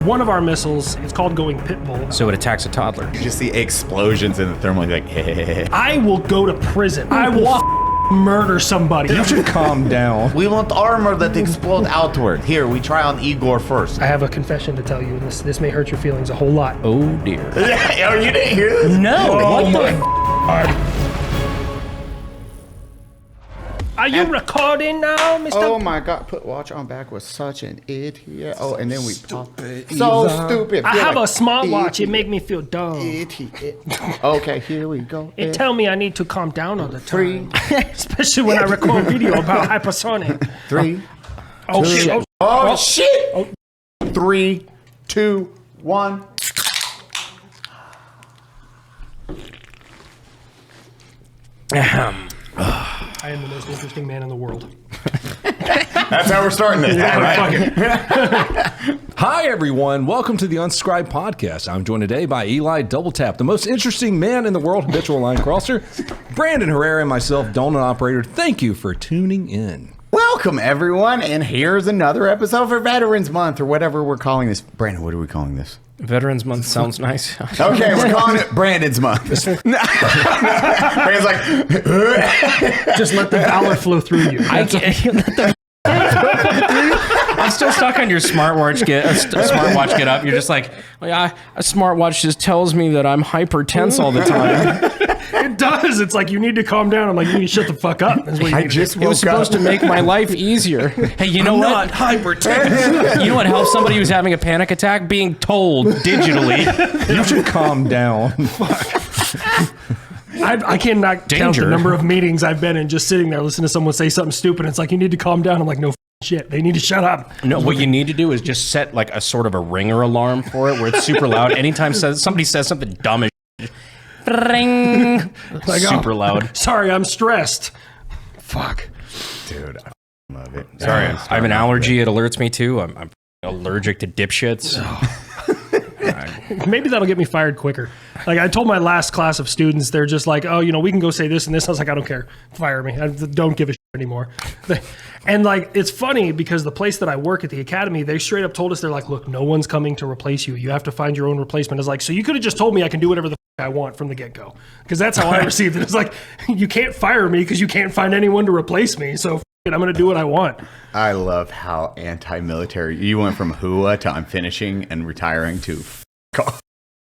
One of our missiles is called going pitbull. So it attacks a toddler. You just see explosions in the thermal, like, hey. I will go to prison. I will murder somebody. You should calm down. We want armor that explodes outward. Here, we try on Igor first. I have a confession to tell you, and this may hurt your feelings a whole lot. Oh dear. Oh, you didn't hear this? No. Oh What my the? God. Are you recording now, Mr.? Oh my God! Put watch on back was such an idiot. Oh, and then we pop. So stupid. I have a smartwatch. It make me feel dumb. Idiot. Okay, here we go. It tell me I need to calm down all the time. Especially when I record video about hypersonic. 3. Oh, shit. Oh, shit. 3, 2, 1. I am the most interesting man in the world. That's how we're starting this. Hi, everyone. Welcome to the Unscribed Podcast. I'm joined today by Eli Doubletap, the most interesting man in the world, Habitual Linecrosser, Brandon Herrera, and myself, Donut Operator. Thank you for tuning in. Welcome, everyone, and here's another episode for Veterans Month, or whatever we're calling this. Brandon, what are we calling this? Veterans Month sounds nice. Okay, we're calling it Brandon's Month. Brandon's like, Just let the valor flow through you. I can't. I'm still stuck on your smartwatch. Smartwatch get up. You're just like, well, yeah, a smartwatch just tells me that I'm hyper tense all the time. It does. It's like, you need to calm down. I'm like, you need to shut the fuck up. That's what you I need to just do. It was supposed to make my life easier. Hey, you know what? Not hyper tense. You know what helps somebody who's having a panic attack? Being told digitally. You should calm down. I cannot count the number of meetings I've been in just sitting there listening to someone say something stupid. It's like, you need to calm down. I'm like, no shit. They need to shut up. No, what you need to do is just set like a sort of a ringer alarm for it where it's super loud. Anytime somebody says something dumb as shit, ring. Like, Super loud. Sorry, I'm stressed. Fuck. dude, I love it. Sorry, I have an allergy. It alerts me too. I'm allergic to dipshits. Maybe that'll get me fired quicker. Like, I told my last class of students, they're just like, oh, you know, we can go say this and this. I was like, I don't care. Fire me. I don't give a shit anymore. And like, it's funny because the place that I work at the academy, they straight up told us, they're like, look, no one's coming to replace you. You have to find your own replacement. It's like, so you could have just told me I can do whatever the I want from the get-go. Because that's how I received it. It's like, you can't fire me because you can't find anyone to replace me. So I'm going to do what I want. I love how anti-military you went from hua to I'm finishing and retiring to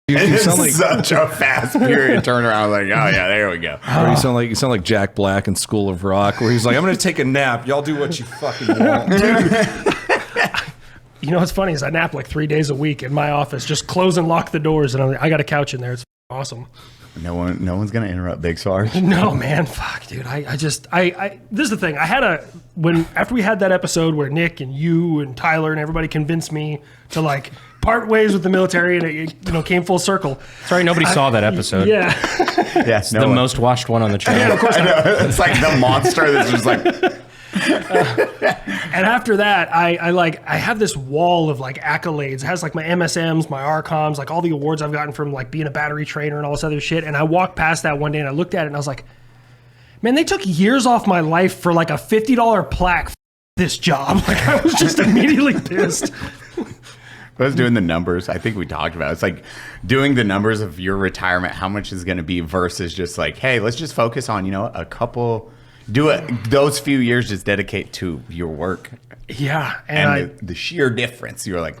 You sound like such a fast period turnaround. Like, oh yeah, there we go. Or you sound like Jack Black in School of Rock, where he's like, "I'm going to take a nap. Y'all do what you fucking want." You know what's funny is I nap like 3 days a week in my office, just close and lock the doors, and I got a couch in there. It's awesome. No one's gonna interrupt Big Sarge. No, man, fuck, dude. I this is the thing. I had after we had that episode where Nick and you and Tyler and everybody convinced me to like part ways with the military, and it came full circle. Sorry, nobody saw that episode. Yeah. Yes, The most watched one on the channel. Yeah, of course. I know. It's like the monster that's just like. And after that, I have this wall of like accolades. It has like my MSMs, my RCOMs, like all the awards I've gotten from like being a battery trainer and all this other shit. And I walked past that one day and I looked at it and I was like, man, they took years off my life for like a $50 plaque for this job. Like, I was just immediately pissed. I was doing the numbers. I think we talked about it. It's like doing the numbers of your retirement, how much is going to be versus just like, hey, let's just focus on, a couple. Do it. Those few years just dedicate to your work. Yeah, And the sheer difference. You're like,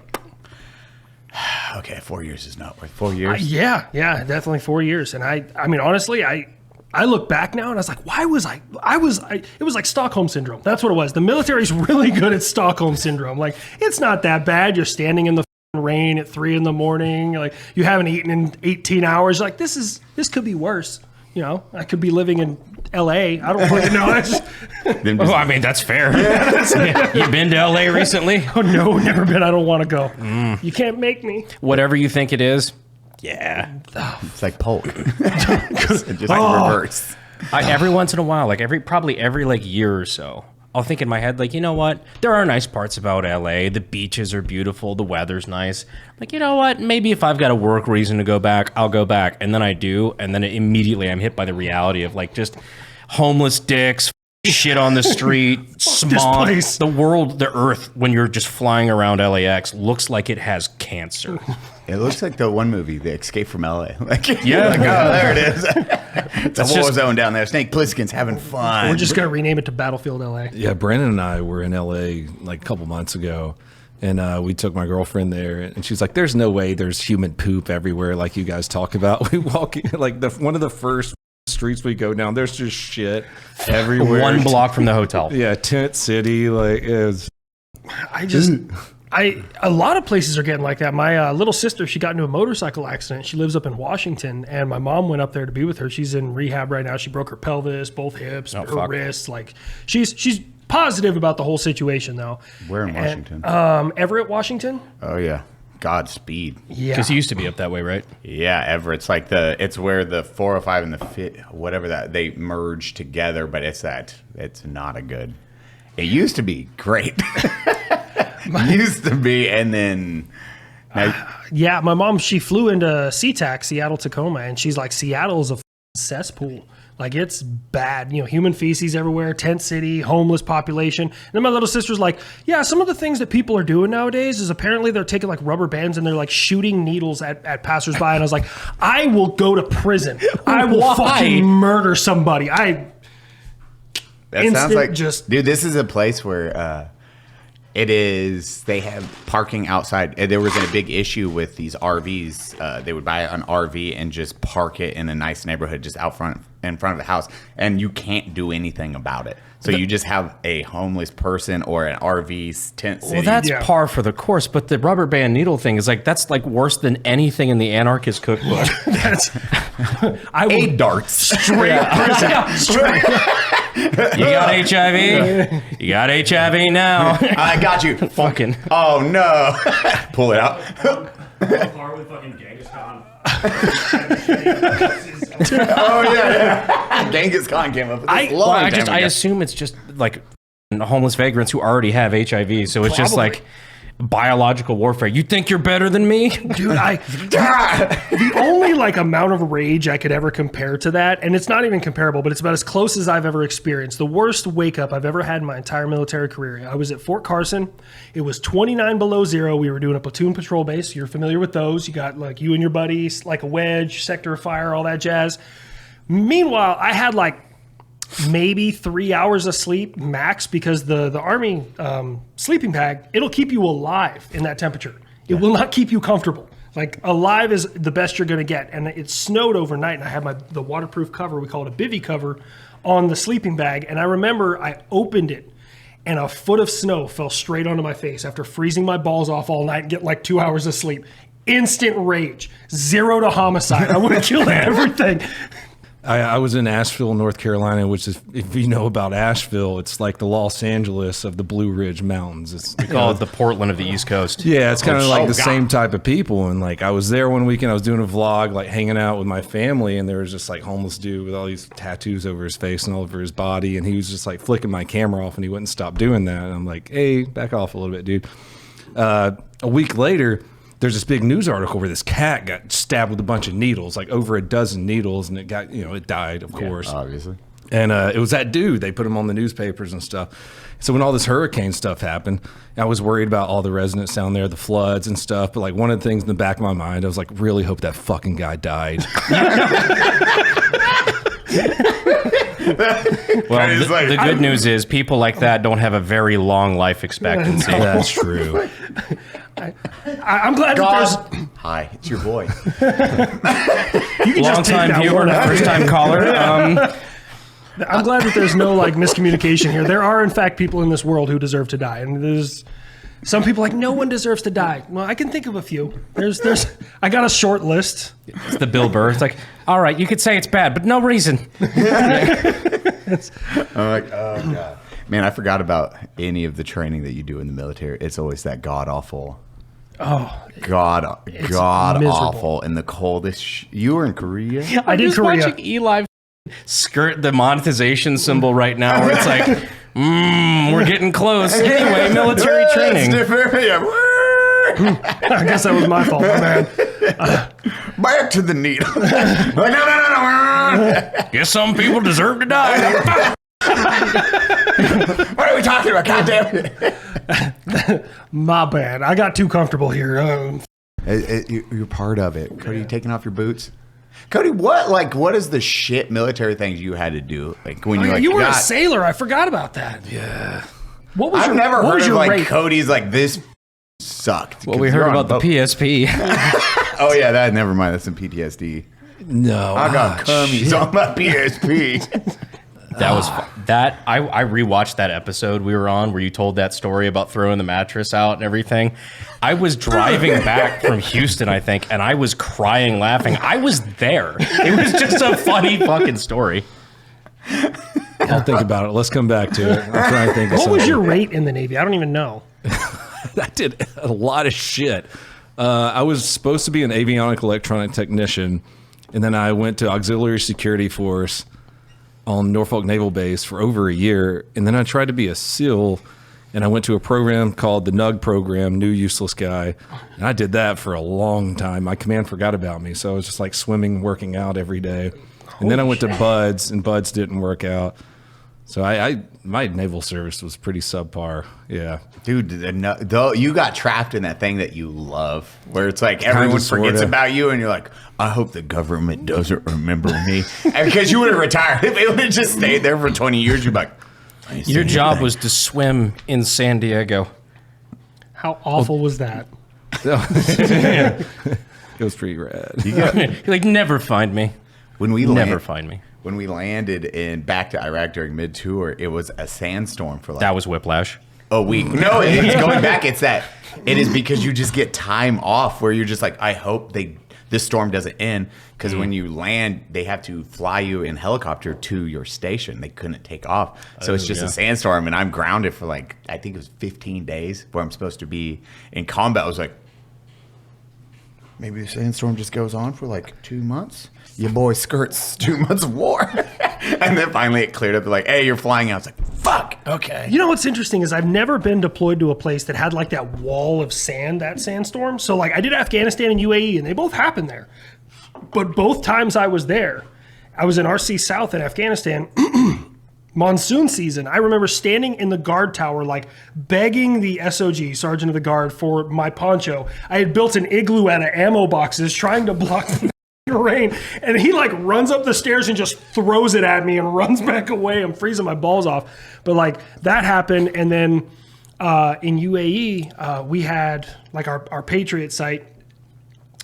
okay, 4 years is not worth 4 years. Yeah, definitely 4 years. And I mean, honestly, I look back now and I was like, why was it was like Stockholm Syndrome. That's what it was. The military's really good at Stockholm Syndrome. Like, it's not that bad. You're standing in the rain at 3 a.m. Like, you haven't eaten in 18 hours. Like, this could be worse. I could be living in L.A. I don't really know. Oh, I mean, that's fair. You been to L.A. recently? Oh, no, never been. I don't want to go. You can't make me. Whatever you think it is. Yeah. It's like Polk. just reverse. Every once in a while, like probably every like year or so, I'll think in my head, like, you know what? There are nice parts about LA. The beaches are beautiful. The weather's nice. Like, you know what? Maybe if I've got a work reason to go back, I'll go back. And then I do. And then immediately I'm hit by the reality of like just homeless dicks, shit on the street, smog. place. The world, the earth, when you're just flying around LAX, looks like it has cancer. It looks like the one movie, The Escape from LA. Like, Yeah. like, oh, there it is. It's a war just- zone down there. Snake Plissken's having fun. We're just gonna rename it to Battlefield LA. Yeah, Brandon and I were in LA like a couple months ago, and we took my girlfriend there, and she's like, "There's no way there's human poop everywhere like you guys talk about." We walk in, like one of the first streets we go down, there's just shit everywhere. 1 block from the hotel. Yeah, tent city, like is. A lot of places are getting like that. My little sister, she got into a motorcycle accident. She lives up in Washington, and my mom went up there to be with her. She's in rehab right now. She broke her pelvis, both hips, her fuck. wrists. Like she's positive about the whole situation though. Where in Washington? Everett, Washington. Oh, yeah. Godspeed. Yeah. Because he used to be up that way, right? Yeah, Everett's like it's where the 405 and the whatever that they merge together, but it's not a good. It used to be great. Used to be, and then Yeah, my mom, she flew into SeaTac, Seattle, Tacoma, and she's like, Seattle's a cesspool. Like, it's bad. You know, human feces everywhere, tent city, homeless population. And then my little sister's like, yeah, some of the things that people are doing nowadays is apparently they're taking like rubber bands and they're like shooting needles at passersby. And I was like, I will go to prison. I will Why? fucking murder somebody. that sounds Instant like just- dude. This is a place where they have parking outside. There was a big issue with these RVs. They would buy an RV and just park it in a nice neighborhood just in front of the house, and you can't do anything about it. So you just have a homeless person or an RV tent city. Well, that's Yeah. par for the course, but the rubber band needle thing is like, that's like worse than anything in the anarchist cookbook. I will darts. straight prison. Straight. You got HIV? You got HIV now. I got you. Fucking. Oh no! Pull it out. Par with fucking Genghis Khan. Oh yeah. Genghis Khan came up with this long time ago. I assume it's just like homeless vagrants who already have HIV, so it's just Probably. like biological warfare. You think you're better than me? Dude, the only like amount of rage I could ever compare to that, and it's not even comparable, but it's about as close as I've ever experienced. The worst wake up I've ever had in my entire military career. I was at Fort Carson. It was 29 below zero. We were doing a platoon patrol base. You're familiar with those. You got like you and your buddies, like a wedge, sector of fire, all that jazz. Meanwhile, I had like maybe 3 hours of sleep max, because the Army sleeping bag, it'll keep you alive in that temperature. It will not keep you comfortable. Like, alive is the best you're going to get. And it snowed overnight, and I had the waterproof cover, we call it a bivy cover, on the sleeping bag. And I remember I opened it, and a foot of snow fell straight onto my face after freezing my balls off all night and get like 2 hours of sleep. Instant rage. 0 to homicide. I would have killed everything. I was in Asheville, North Carolina, which is, if you know about Asheville, it's like the Los Angeles of the Blue Ridge Mountains. It's, We call it the Portland of the East Coast. yeah, it's kind of like the God. same type of people. And like, I was there one weekend, I was doing a vlog, like hanging out with my family, and there was just like homeless dude with all these tattoos over his face and all over his body. And he was just like flicking my camera off, and he wouldn't stop doing that. And I'm like, hey, back off a little bit, dude. A week later, there's this big news article where this cat got stabbed with a bunch of needles, like over a dozen needles, and it got, it died, of course. Obviously. And it was that dude. They put him on the newspapers and stuff. So when all this hurricane stuff happened, I was worried about all the residents down there, the floods and stuff. But like, one of the things in the back of my mind, I was like, really hope that fucking guy died. Well, It's like- the good news is people like that don't have a very long life expectancy. That's true. I'm glad that there's... Hi, it's your boy. You can Long just take time that viewer, word out. first time caller. I'm glad that there's no like miscommunication here. There are in fact people in this world who deserve to die, and there's some people like no one deserves to die. Well, I can think of a few. There's I got a short list. It's the Bill Burr. It's like, all right, you could say it's bad, but no reason. I'm like, oh god, man, I forgot about any of the training that you do in the military. It's always that god awful. Oh, God miserable. awful in the coldest. You were in Korea. I did just Korea. watching Eli skirt the monetization symbol right now, where it's like, we're getting close. Anyway, military It's training. different. Yeah. I guess that was my fault, man. Back to the needle. Like, no. Guess some people deserve to die. What are we talking about? Goddamn. My bad. I got too comfortable here. You're part of it. Cody, you taking off your boots? Cody, what is the shit military things you had to do? Like when you're like, you were a sailor. I forgot about that. Yeah. What was I've never heard of like rate? Cody's like this sucked. Well, we heard about the PSP. Oh yeah, never mind. That's some PTSD. No. I got cummies on my PSP. That was I rewatched that episode we were on where you told that story about throwing the mattress out and everything. I was driving back from Houston, I think, and I was crying laughing. I was there. It was just a funny fucking story. I'll think about it. Let's come back to it. I'll try and think of What was something. your rate in the Navy? I don't even know. I did a lot of shit. I was supposed to be an avionic electronic technician, and then I went to auxiliary security force on Norfolk Naval Base for over a year, and then I tried to be a SEAL, and I went to a program called the NUG program, New Useless Guy, and I did that for a long time. My command forgot about me, so I was just like swimming, working out every day. And then I went to BUDS, and BUDS didn't work out. So my naval service was pretty subpar. Yeah, Dude, you got trapped in that thing that you love, where it's like everyone forgets about you, and you're like, I hope the government doesn't remember me. And because you would have retired. If it would have just stayed there for 20 years, you'd be like, Your job was to swim in San Diego. How awful was that? it was pretty rad. You're like, never find me. When we Never find me. When we landed back to Iraq during mid-tour, it was a sandstorm for like That was Whiplash. a week. No, it's going back. It's that. It is because you just get time off where you're just like, I hope this storm doesn't end, because when you land, they have to fly you in helicopter to your station. They couldn't take off. So it's just a sandstorm, and I'm grounded for like, I think it was 15 days where I'm supposed to be in combat. I was like, maybe the sandstorm just goes on for like 2 months. Your boy skirts 2 months of war. And then finally it cleared up. Like, hey, you're flying out. I was like, fuck, okay. You know what's interesting is I've never been deployed to a place that had like that wall of sand, that sandstorm. So like I did Afghanistan and UAE, and they both happened there. But both times I was there, I was in RC South in Afghanistan. Monsoon season, I remember standing in the guard tower, like begging the SOG, Sergeant of the Guard, for my poncho. I had built an igloo out of ammo boxes trying to block the rain, and he like runs up the stairs and just throws it at me and runs back away. I'm freezing my balls off. But like that happened, and then in UAE, we had like our Patriot site.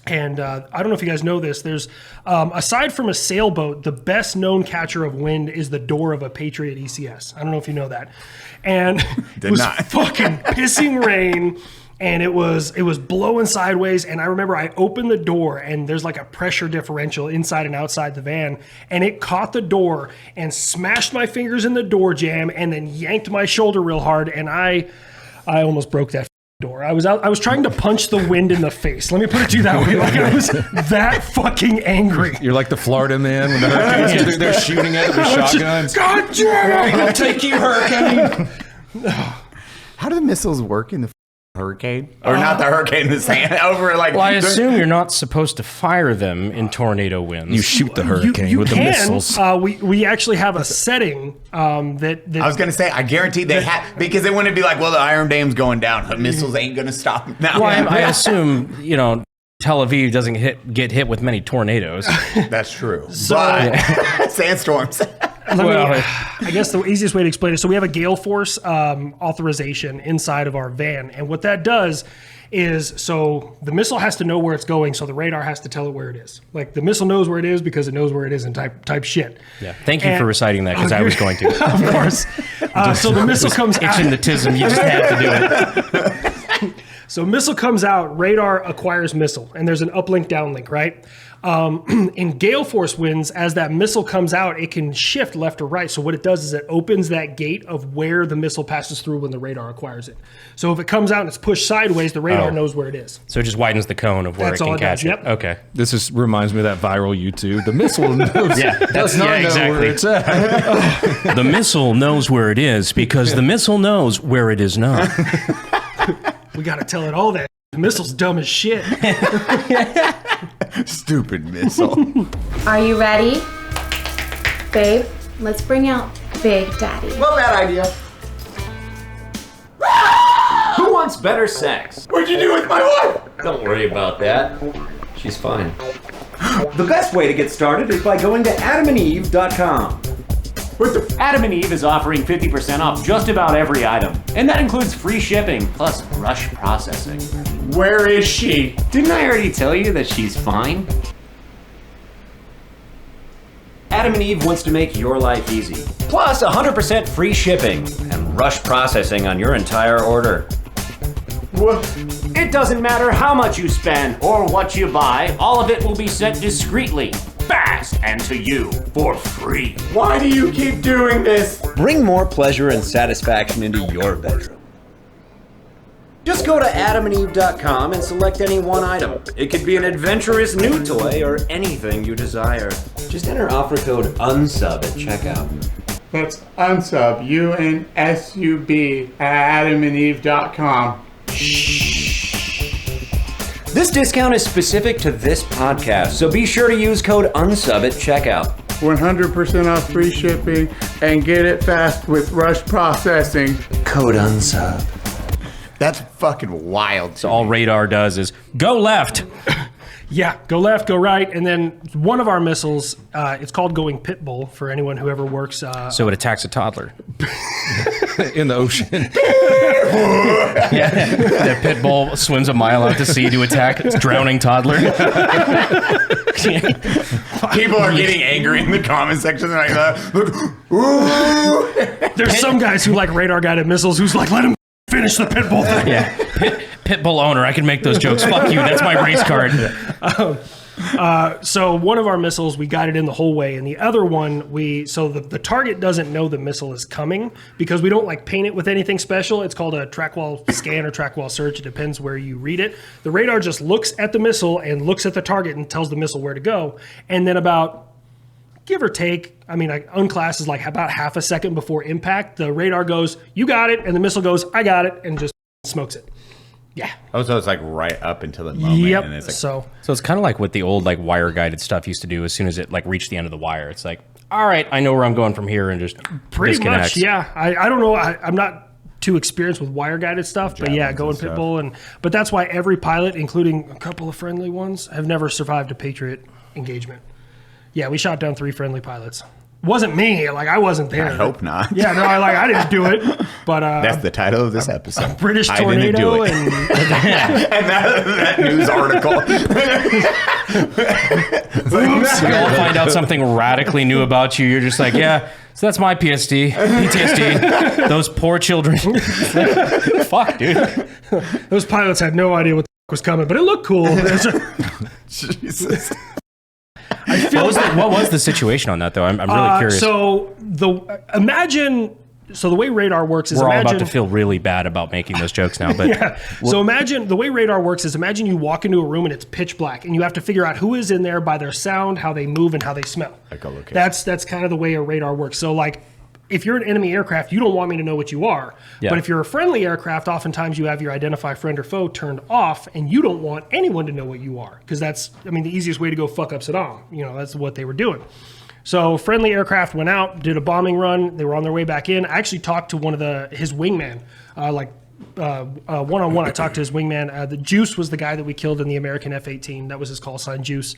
And I don't know if you guys know this. There's, aside from a sailboat, the best known catcher of wind is the door of a Patriot ECS. I don't know if you know that. And it was fucking pissing rain, and it was blowing sideways. And I remember I opened the door, and there's like a pressure differential inside and outside the van, and it caught the door and smashed my fingers in the door jamb, and then yanked my shoulder real hard, and I almost broke that door. I was trying to punch the wind in the face. Let me put it to you that way. Like I was that fucking angry. You're like the Florida man when the hurricanes they're shooting at it with shotguns. God damn it! I'll take you, hurricane. How do the missiles work in the hurricane? Or not the hurricane, the sand over like... Well, I assume you're not supposed to fire them in tornado winds. You shoot the hurricane with the missiles. We actually have a setting that I was going to say, I guarantee they have... Because it wouldn't be like, well, the Iron Dame's going down. The missiles ain't going to stop now. Well, I assume, Tel Aviv doesn't get hit with many tornadoes. That's true. But sandstorms... I guess the easiest way to explain it, so we have a gale force authorization inside of our van, and what that does is, so the missile has to know where it's going, so the radar has to tell it where it is. Like the missile knows where it is because it knows where it is and type shit. Yeah. Thank you for reciting that, because I was going to. Of course. So the missile comes out. Itching the tism, you just had to do it. So missile comes out, radar acquires missile, and there's an uplink, downlink, right? In gale force winds, as that missile comes out, it can shift left or right. So what it does is it opens that gate of where the missile passes through when the radar acquires it. So if it comes out and it's pushed sideways, the radar knows where it is. So it just widens the cone of where That's it all can it does, catch yep. it. Okay. This just reminds me of that viral YouTube. The missile knows, does not know where it's at. The missile knows where it is because the missile knows where it is not. We got to tell it all that. The missile's dumb as shit. Stupid missile. Are you ready? Babe, let's bring out Big Daddy. Love that idea. Who wants better sex? What'd you do with my wife? Don't worry about that. She's fine. The best way to get started is by going to adamandeve.com. Adam and Eve is offering 50% off just about every item. And that includes free shipping, plus rush processing. Where is she? Didn't I already tell you that she's fine? Adam and Eve wants to make your life easy. Plus 100% free shipping and rush processing on your entire order. What? It doesn't matter how much you spend or what you buy, all of it will be sent discreetly, fast, and to you for free. Why do you keep doing this? Bring more pleasure and satisfaction into your bedroom. Just go to adamandeve.com and select any one item. It could be an adventurous new toy or anything you desire. Just enter offer code UNSUB at checkout. That's unsub, UNSUB, at adamandeve.com. This discount is specific to this podcast, so be sure to use code UNSUB at checkout. 100% off free shipping and get it fast with rush processing. Code UNSUB. That's fucking wild. So all radar does is go left. Yeah, go left, go right, and then one of our missiles, it's called going pit bull for anyone who ever works. So it attacks a toddler. In the ocean. Yeah, the pit bull swims a mile out to sea to attack its drowning toddler. People are getting angry in the comment section like that. Ooh. There's some guys who like radar guided missiles who's like, let him finish the pit bull thing. Yeah, pit bull owner. I can make those jokes. Fuck you. That's my race card. So one of our missiles, we guided in the whole way, and the other one, the target doesn't know the missile is coming because we don't like paint it with anything special. It's called a track wall scan or track wall search. It depends where you read it. The radar just looks at the missile and looks at the target and tells the missile where to go. And then about, give or take, unclass is like about half a second before impact, the radar goes, you got it, and the missile goes, I got it, and just smokes it. Yeah. Oh, so it's like right up until the moment. Yep. And it's like, So it's kind of like what the old like wire guided stuff used to do. As soon as it like reached the end of the wire, it's like, all right, I know where I'm going from here, and just pretty disconnects. much, yeah. I don't know. I'm not too experienced with wire guided stuff, but yeah, going pit bull but that's why every pilot, including a couple of friendly ones, have never survived a Patriot engagement. Yeah, we shot down 3 friendly pilots. Wasn't me. Like I wasn't there. I hope not. Yeah, no, I didn't do it. But that's the title of this episode. British I didn't do tornado it. and And that news article. You all find out something radically new about you. You're just like, yeah. So that's my PTSD. Those poor children. Fuck, dude. those pilots had no idea what the was coming, but it looked cool. Jesus. What was the situation on that though? I'm really curious. So the way radar works is We're all about to feel really bad about making those jokes now, but yeah. So imagine the way radar works is imagine you walk into a room and it's pitch black and you have to figure out who is in there by their sound, how they move, and how they smell. Echolocation. That's kind of the way a radar works. So like if you're an enemy aircraft, you don't want me to know what you are. Yeah. But if you're a friendly aircraft, oftentimes you have your identify friend or foe turned off and you don't want anyone to know what you are. Because that's, the easiest way to go fuck up Saddam. That's what they were doing. So friendly aircraft went out, did a bombing run. They were on their way back in. I actually talked to one of his wingman, one-on-one. I talked to his wingman. The Juice was the guy that we killed in the American F-18. That was his call sign, Juice.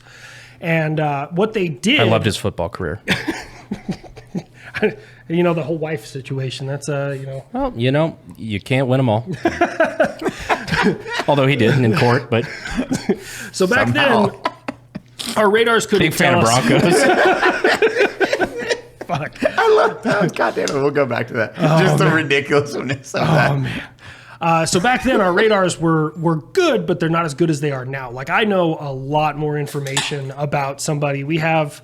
And what they did... I loved his football career. The whole wife situation. That's, Well, you can't win them all. Although he did in court, but So back Somehow. then, our radars couldn't big fan tell of us. Broncos. Fuck. I love that. God damn it. We'll go back to that. Just the ridiculousness of that. Oh, man. So back then, our radars were good, but they're not as good as they are now. Like, I know a lot more information about somebody. We have...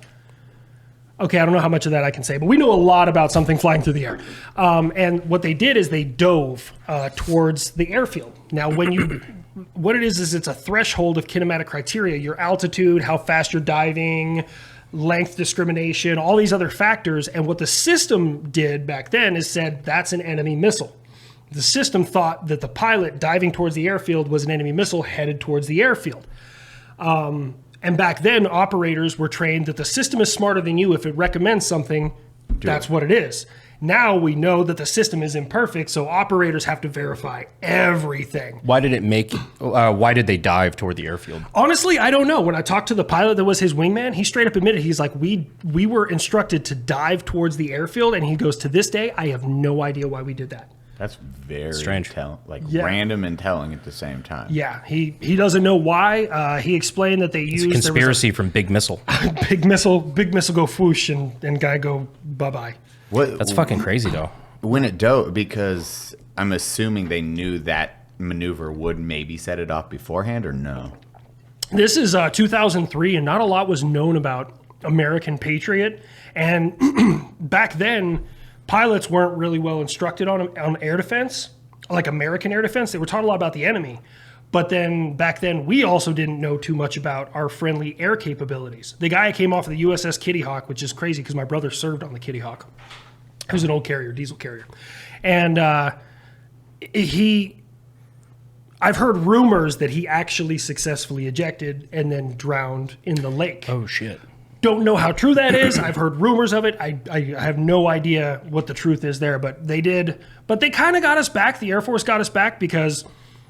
Okay, I don't know how much of that I can say, but we know a lot about something flying through the air. And what they did is they dove towards the airfield. Now, what it is it's a threshold of kinematic criteria, your altitude, how fast you're diving, length discrimination, all these other factors. And what the system did back then is said, that's an enemy missile. The system thought that the pilot diving towards the airfield was an enemy missile headed towards the airfield. And back then, operators were trained that the system is smarter than you. If it recommends something, that's what it is. Now we know that the system is imperfect, so operators have to verify everything. Why did they dive toward the airfield? Honestly, I don't know. When I talked to the pilot that was his wingman, he straight up admitted, he's like, we were instructed to dive towards the airfield, and he goes, to this day, I have no idea why we did that. That's very strange. Random and telling at the same time. Yeah, he doesn't know why. He explained that they It's used... a conspiracy from Big Missile. Big missile go whoosh, and guy go bye-bye. That's fucking crazy, though. When it dove, because I'm assuming they knew that maneuver would maybe set it off beforehand, or no? This is 2003, and not a lot was known about American Patriot. And back then, pilots weren't really well instructed on air defense, like American air defense. They were taught a lot about the enemy. But then back then, we also didn't know too much about our friendly air capabilities. The guy came off of the USS Kitty Hawk, which is crazy because my brother served on the Kitty Hawk. He was an old carrier, diesel carrier. And I've heard rumors that he actually successfully ejected and then drowned in the lake. Oh, shit. Don't know how true that is. I've heard rumors of it. I have no idea what the truth is there, but they did. But they kind of got us back. The Air Force got us back because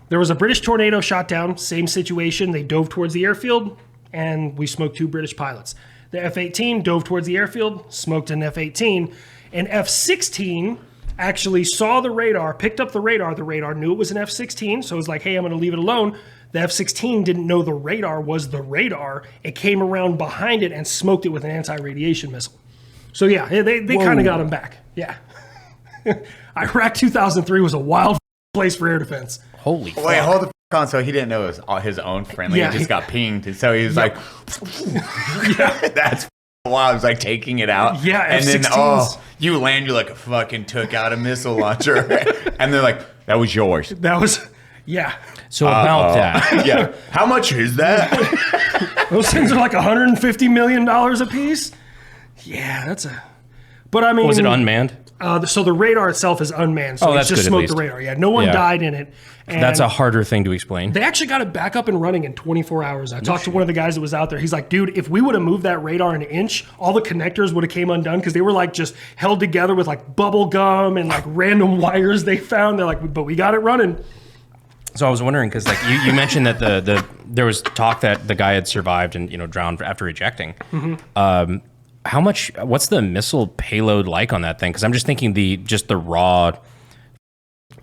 there was a British Tornado shot down. Same situation. They dove towards the airfield, and we smoked 2 British pilots. The F-18 dove towards the airfield, smoked an F-18. And F-16 actually saw the radar, picked up the radar. The radar knew it was an F-16, so it was like, hey, I'm going to leave it alone. The F-16 didn't know the radar was the radar. It came around behind it and smoked it with an anti-radiation missile. So yeah, they kind of got him back. Yeah. Iraq 2003 was a wild place for air defense. Holy fuck. Wait, hold the on. So he didn't know it was his own friendly. Yeah, he just got pinged. And so he was like, that's wild. He was like taking it out. Yeah, and F-16s. then, you land, you like fucking took out a missile launcher. And they're like, that was yours. That was, yeah. So about that. Yeah. How much is that? Those things are like $150 million a piece. Yeah, that's a... But I mean... Was it unmanned? So the radar itself is unmanned. So Oh, it's that's just good, at smoked least. the radar. Yeah, no one Yeah. died in it. And That's a harder thing to explain. they actually got it back up and running in 24 hours. I talked to one of the guys that was out there. He's like, dude, if we would have moved that radar an inch, all the connectors would have came undone because they were like just held together with like bubble gum and like random wires they found. They're like, but we got it running. So I was wondering, because like you mentioned that there was talk that the guy had survived and drowned after ejecting. Mm-hmm. What's the missile payload like on that thing? Because I'm just thinking the raw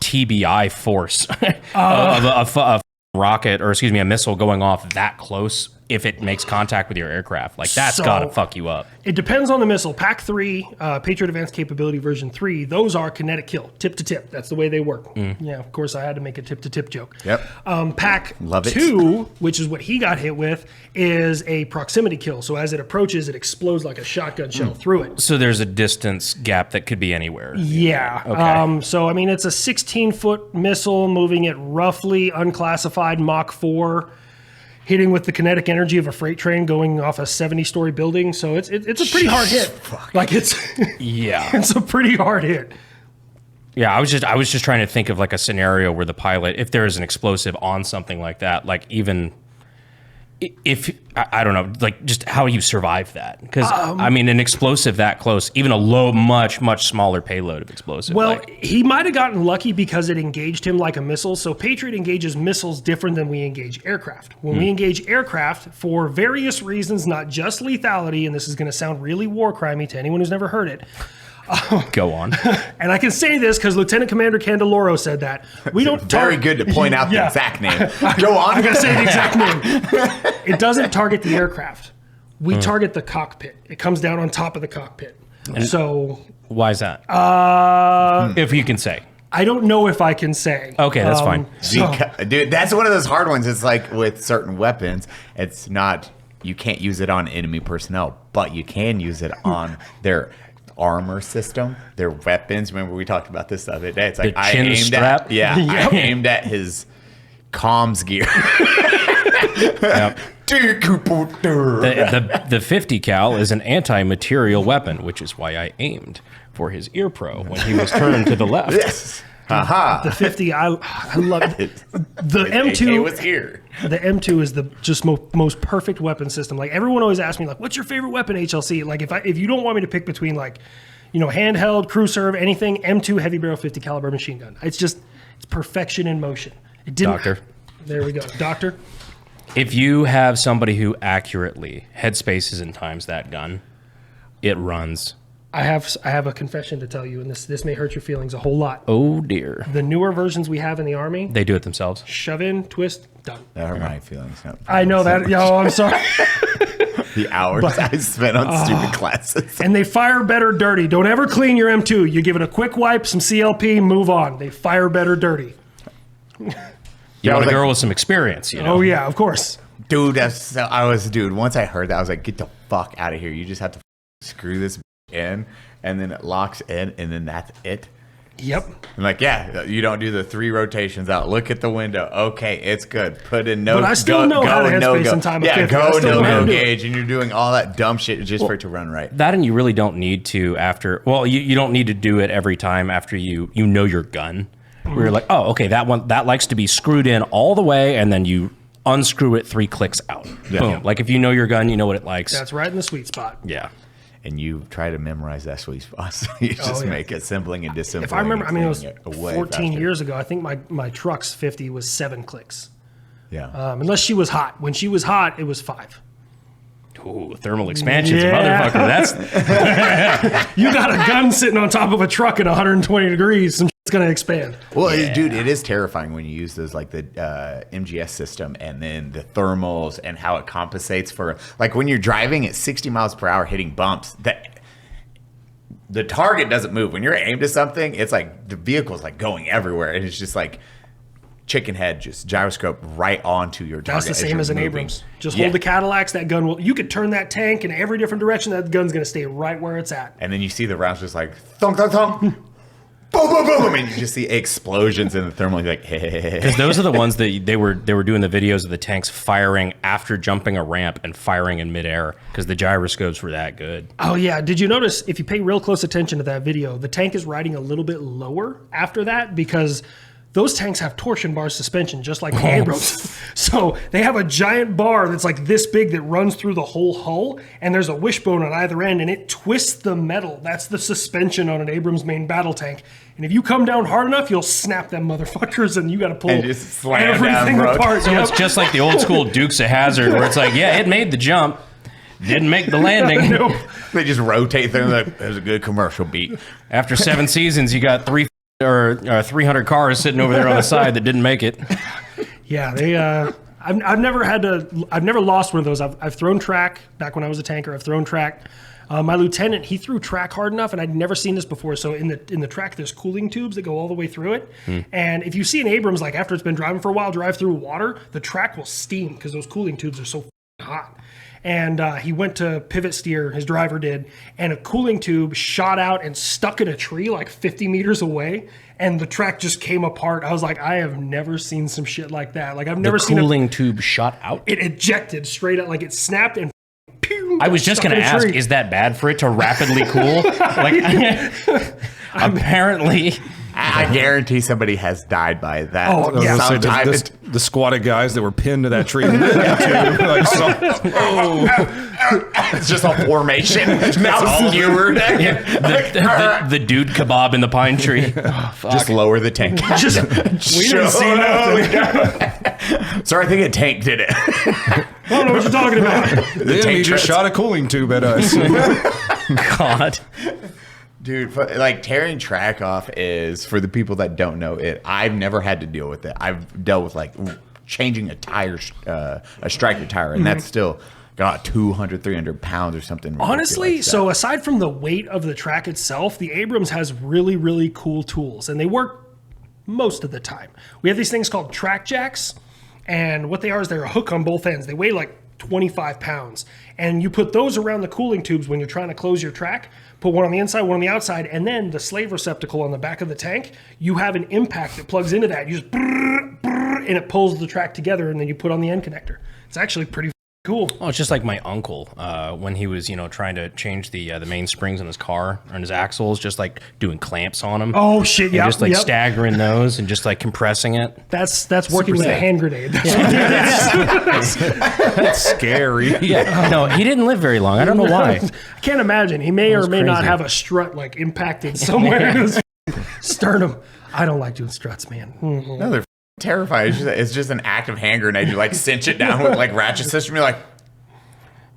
TBI force of a rocket, or excuse me, a missile going off that close, if it makes contact with your aircraft, like that's gotta fuck you up. It depends on the missile. PAC-3, Patriot Advanced Capability version 3, those are kinetic kill, tip to tip. That's the way they work. Yeah, of course, I had to make a tip to tip joke. Yep. Love it. PAC-2, which is what he got hit with, is a proximity kill. So as it approaches, it explodes like a shotgun shell through it. So there's a distance gap that could be anywhere. Yeah. Okay. So, I mean, it's a 16-foot missile moving at roughly unclassified Mach 4, hitting with the kinetic energy of a freight train going off a 70-story building. So it's a pretty hard hit. Like Yeah. it's a pretty hard hit. Yeah, I was just trying to think of like a scenario where the pilot, if there is an explosive on something like that, like even if I don't know, like just how you survive that, because I mean, an explosive that close, even a low, much smaller payload of explosive. Well, he might have gotten lucky because it engaged him like a missile. So Patriot engages missiles different than we engage aircraft. When we engage aircraft, for various reasons, not just lethality, and this is going to sound really war crimey to anyone who's never heard it. Go on. And I can say this because Lieutenant Commander Candeloro said that. We don't Very good to point out the Yeah. exact name. Go on. I'm going to say the exact name. It doesn't target the aircraft. We target the cockpit. It comes down on top of the cockpit. So Why is that? If you can say. I don't know if I can say. Okay, that's fine. Dude, that's one of those hard ones. It's like with certain weapons, it's not, you can't use it on enemy personnel, but you can use it on their armor system, their weapons. Remember we talked about this the other day. It's like The chin strap? I aimed at his comms gear. Yep. The 50 cal is an anti-material weapon, which is why I aimed for his ear pro when he was turned to the left. Yes. Haha. The 50, I love it. The AK was M2, here. the M2 is the just most perfect weapon system. Like everyone always asks me, like, what's your favorite weapon, HLC? Like if you don't want me to pick between like, handheld, crew serve, anything, M2 heavy barrel 50 caliber machine gun. It's perfection in motion. It didn't. Doctor. There we go. Doctor. If you have somebody who accurately headspaces and times that gun, it runs. I have a confession to tell you, and this may hurt your feelings a whole lot. Oh dear. The newer versions we have in the Army, They do it themselves. shove in, twist, done. That hurt my feelings. No. I know that. Oh, I'm sorry. The hours I spent on stupid classes. And they fire better dirty. Don't ever clean your M2. You give it a quick wipe, some CLP, move on. They fire better dirty. You want a girl with some experience, Oh, yeah, of course. Dude, once I heard that, I was like, get the fuck out of here. You just have to screw this in, and then it locks in, and then that's it. Yep. I'm like, yeah, you don't do the 3 rotations out. Look at the window. Okay, it's good. Put in no. But I still know how to headspace in time of 50. I Go still know how no to do it. gauge, and you're doing all that dumb shit just for it to run right. That, and you really don't need to you don't need to do it every time after you know your gun. Where you're like, oh, okay, that likes to be screwed in all the way, and then you unscrew it 3 clicks out. Yeah. Boom. Like if you know your gun, you know what it likes. That's right in the sweet spot. Yeah. And you try to memorize that sweet spot, so you just make assembling and disassembling. If I remember, it was way 14 faster. years ago. I think my truck's 50 was 7 clicks. Yeah. Unless she was hot. When she was hot, it was 5. Ooh, thermal expansions, Yeah. motherfucker. That's You got a gun sitting on top of a truck at 120 degrees. Some shit's going to expand. Well, dude, it is terrifying when you use those, like the MGS system and then the thermals and how it compensates for, like when you're driving at 60 miles per hour hitting bumps, that the target doesn't move. When you're aimed at something, it's like the vehicle's like going everywhere, and it's just like chicken head, just gyroscope right onto your target. That's the same as an Abrams. Just Yeah. hold the Cadillacs. That gun will. You could turn that tank in every different direction. That gun's going to stay right where it's at. And then you see the rounds just like thunk, thunk, thunk. Boom, boom, boom, and you just see explosions in the thermal. You're like, hey. because those are the ones that they were doing the videos of the tanks firing after jumping a ramp and firing in midair because the gyroscopes were that good. Oh yeah. Did you notice if you pay real close attention to that video, the tank is riding a little bit lower after that because those tanks have torsion bar suspension, just like the Abrams. So they have a giant bar that's like this big that runs through the whole hull, and there's a wishbone on either end, and it twists the metal. That's the suspension on an Abrams main battle tank. And if you come down hard enough, you'll snap them motherfuckers, and you got to pull And just slam everything down, bro. apart. So it's just like the old school Dukes of Hazzard where it's like, yeah, it made the jump, didn't make the landing. Nope. They just rotate things like, there's a good commercial beat. After 7 seasons, you got 300 cars sitting over there on the side that didn't make it. Yeah, they. I've never lost one of those. I've thrown track back when I was a tanker. I've thrown track. My lieutenant, he threw track hard enough, and I'd never seen this before. So in the track, there's cooling tubes that go all the way through it. And if you see an Abrams, like after it's been driving for a while, drive through water, the track will steam because those cooling tubes are so hot. And he went to pivot steer, his driver did, and a cooling tube shot out and stuck in a tree like 50 meters away, and the track just came apart. I was like, I have never seen some shit like that. Like I've never seen Cooling tube shot out. it ejected straight up, like it snapped and pew, I was just stuck going to in a ask, tree. is that bad for it to rapidly cool? Like, apparently. I guarantee somebody has died by that. Oh, I was yeah. gonna say, Sometime the squatted guys that were pinned to that tree. it's just a formation. Now skewered. The dude kebab in the pine tree. Just lower the tank. we didn't see nothing. Sorry, I think a tank did it. I don't know what you're talking about. The enemy just shot a cooling tube at us. God. Dude, like tearing track off is, for the people that don't know it, I've never had to deal with it. I've dealt with like changing a tire, a striker tire, and that's still got 200, 300 pounds or something. ridiculous Honestly, like that. so aside from the weight of the track itself, the Abrams has really, really cool tools, and they work most of the time. We have these things called track jacks, and what they are is they're a hook on both ends. They weigh like 25 pounds, and you put those around the cooling tubes when you're trying to close your track. Put one on the inside, one on the outside, and then the slave receptacle on the back of the tank, you have an impact that plugs into that. You just brrr, brrr, and it pulls the track together, and then you put on the end connector. It's actually pretty Cool. Oh, it's just like my uncle when he was, trying to change the mainsprings in his car and his axles, just like doing clamps on them. Oh shit! Yeah, just like staggering those and just like compressing it. That's working with a hand grenade. That's scary. Yeah. No, he didn't live very long. I don't know why. I can't imagine. He may or may not crazy. have a strut like impacted somewhere in his sternum. I don't like doing struts, man. No, they're terrifying. It's just an active hand grenade. You like cinch it down with like ratchet system. You're like,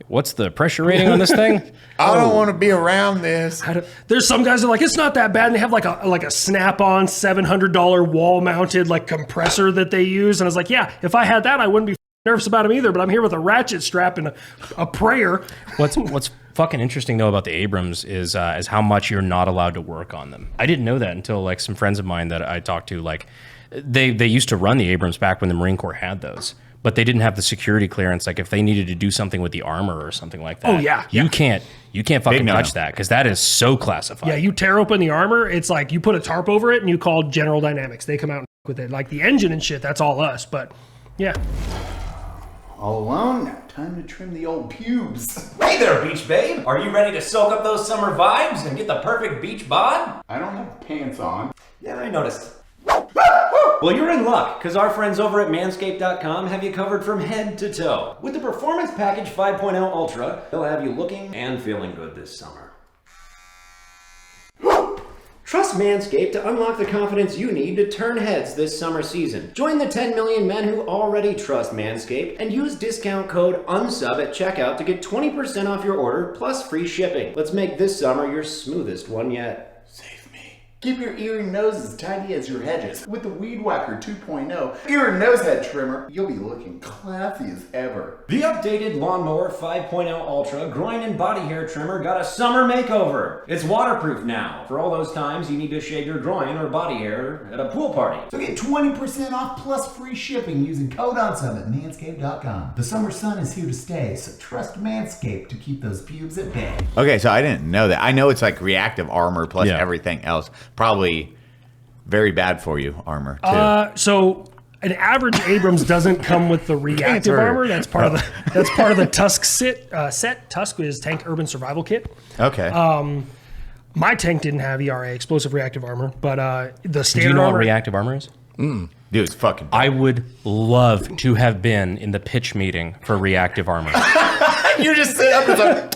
What's the pressure rating on this thing? I don't want to be around this. There's some guys that are like, it's not that bad. And they have like a snap-on $700 wall-mounted like compressor that they use. And I was like, yeah, if I had that, I wouldn't be nervous about them either. But I'm here with a ratchet strap and a prayer. What's fucking interesting though about the Abrams is how much you're not allowed to work on them. I didn't know that until like some friends of mine that I talked to, like they used to run the Abrams back when the Marine Corps had those. But they didn't have the security clearance. Like if they needed to do something with the armor or something like that. Oh, yeah. You can't fucking no-no. touch that because that is so classified. Yeah, you tear open the armor. It's like you put a tarp over it and you call General Dynamics. They come out and with it. Like the engine and shit, that's all us. But yeah. All alone? Now time to trim the old pubes. Hey there, beach babe. Are you ready to soak up those summer vibes and get the perfect beach bod? I don't have pants on. Yeah, I noticed. Well, you're in luck, because our friends over at MANSCAPED.com have you covered from head to toe. With the Performance Package 5.0 Ultra, they'll have you looking and feeling good this summer. Trust Manscaped to unlock the confidence you need to turn heads this summer season. Join the 10 million men who already trust Manscaped and use discount code UNSUB at checkout to get 20% off your order plus free shipping. Let's make this summer your smoothest one yet. Keep your ear and nose as tidy as your hedges. With the Weed Whacker 2.0 ear and nose head trimmer, you'll be looking classy as ever. The updated Lawnmower 5.0 Ultra groin and body hair trimmer got a summer makeover. It's waterproof now for all those times you need to shave your groin or body hair at a pool party. So get 20% off plus free shipping using code UNSUB at manscaped.com. The summer sun is here to stay, so trust Manscaped to keep those pubes at bay. Okay, so I didn't know that. I know it's like reactive armor plus Yeah. everything else. Probably very bad for you armor too. So an average Abrams doesn't come with the reactive Cancer. armor. That's part of the Tusk set. Tusk is Tank Urban Survival Kit. Okay. My tank didn't have ERA, explosive reactive armor, but the standard Do you know armor. what reactive armor is? Dude, it's fucking. I would love to have been in the pitch meeting for reactive armor. You just sit up and like.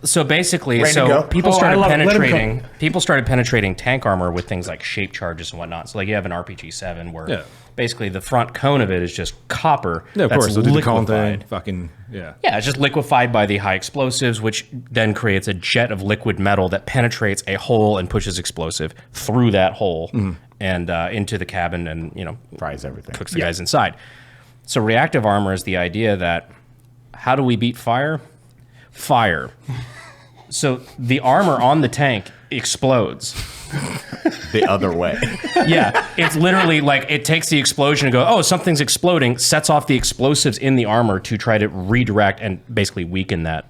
So basically, Ready to go? people Oh, I started love it. Let 'em penetrating. People started penetrating tank armor with things like shape charges and whatnot. So like you have an RPG-7 where basically the front cone of it is just copper. Yeah, of that's course. They'll do the cone thing. liquefied. Fucking, yeah. Yeah, it's just liquefied by the high explosives, which then creates a jet of liquid metal that penetrates a hole and pushes explosive through that hole and into the cabin and Fries everything. cooks the guys inside. So reactive armor is the idea that how do we beat fire? Fire. So the armor on the tank explodes. The other way. Yeah, it's literally like it takes the explosion and go, oh, something's exploding, sets off the explosives in the armor to try to redirect and basically weaken that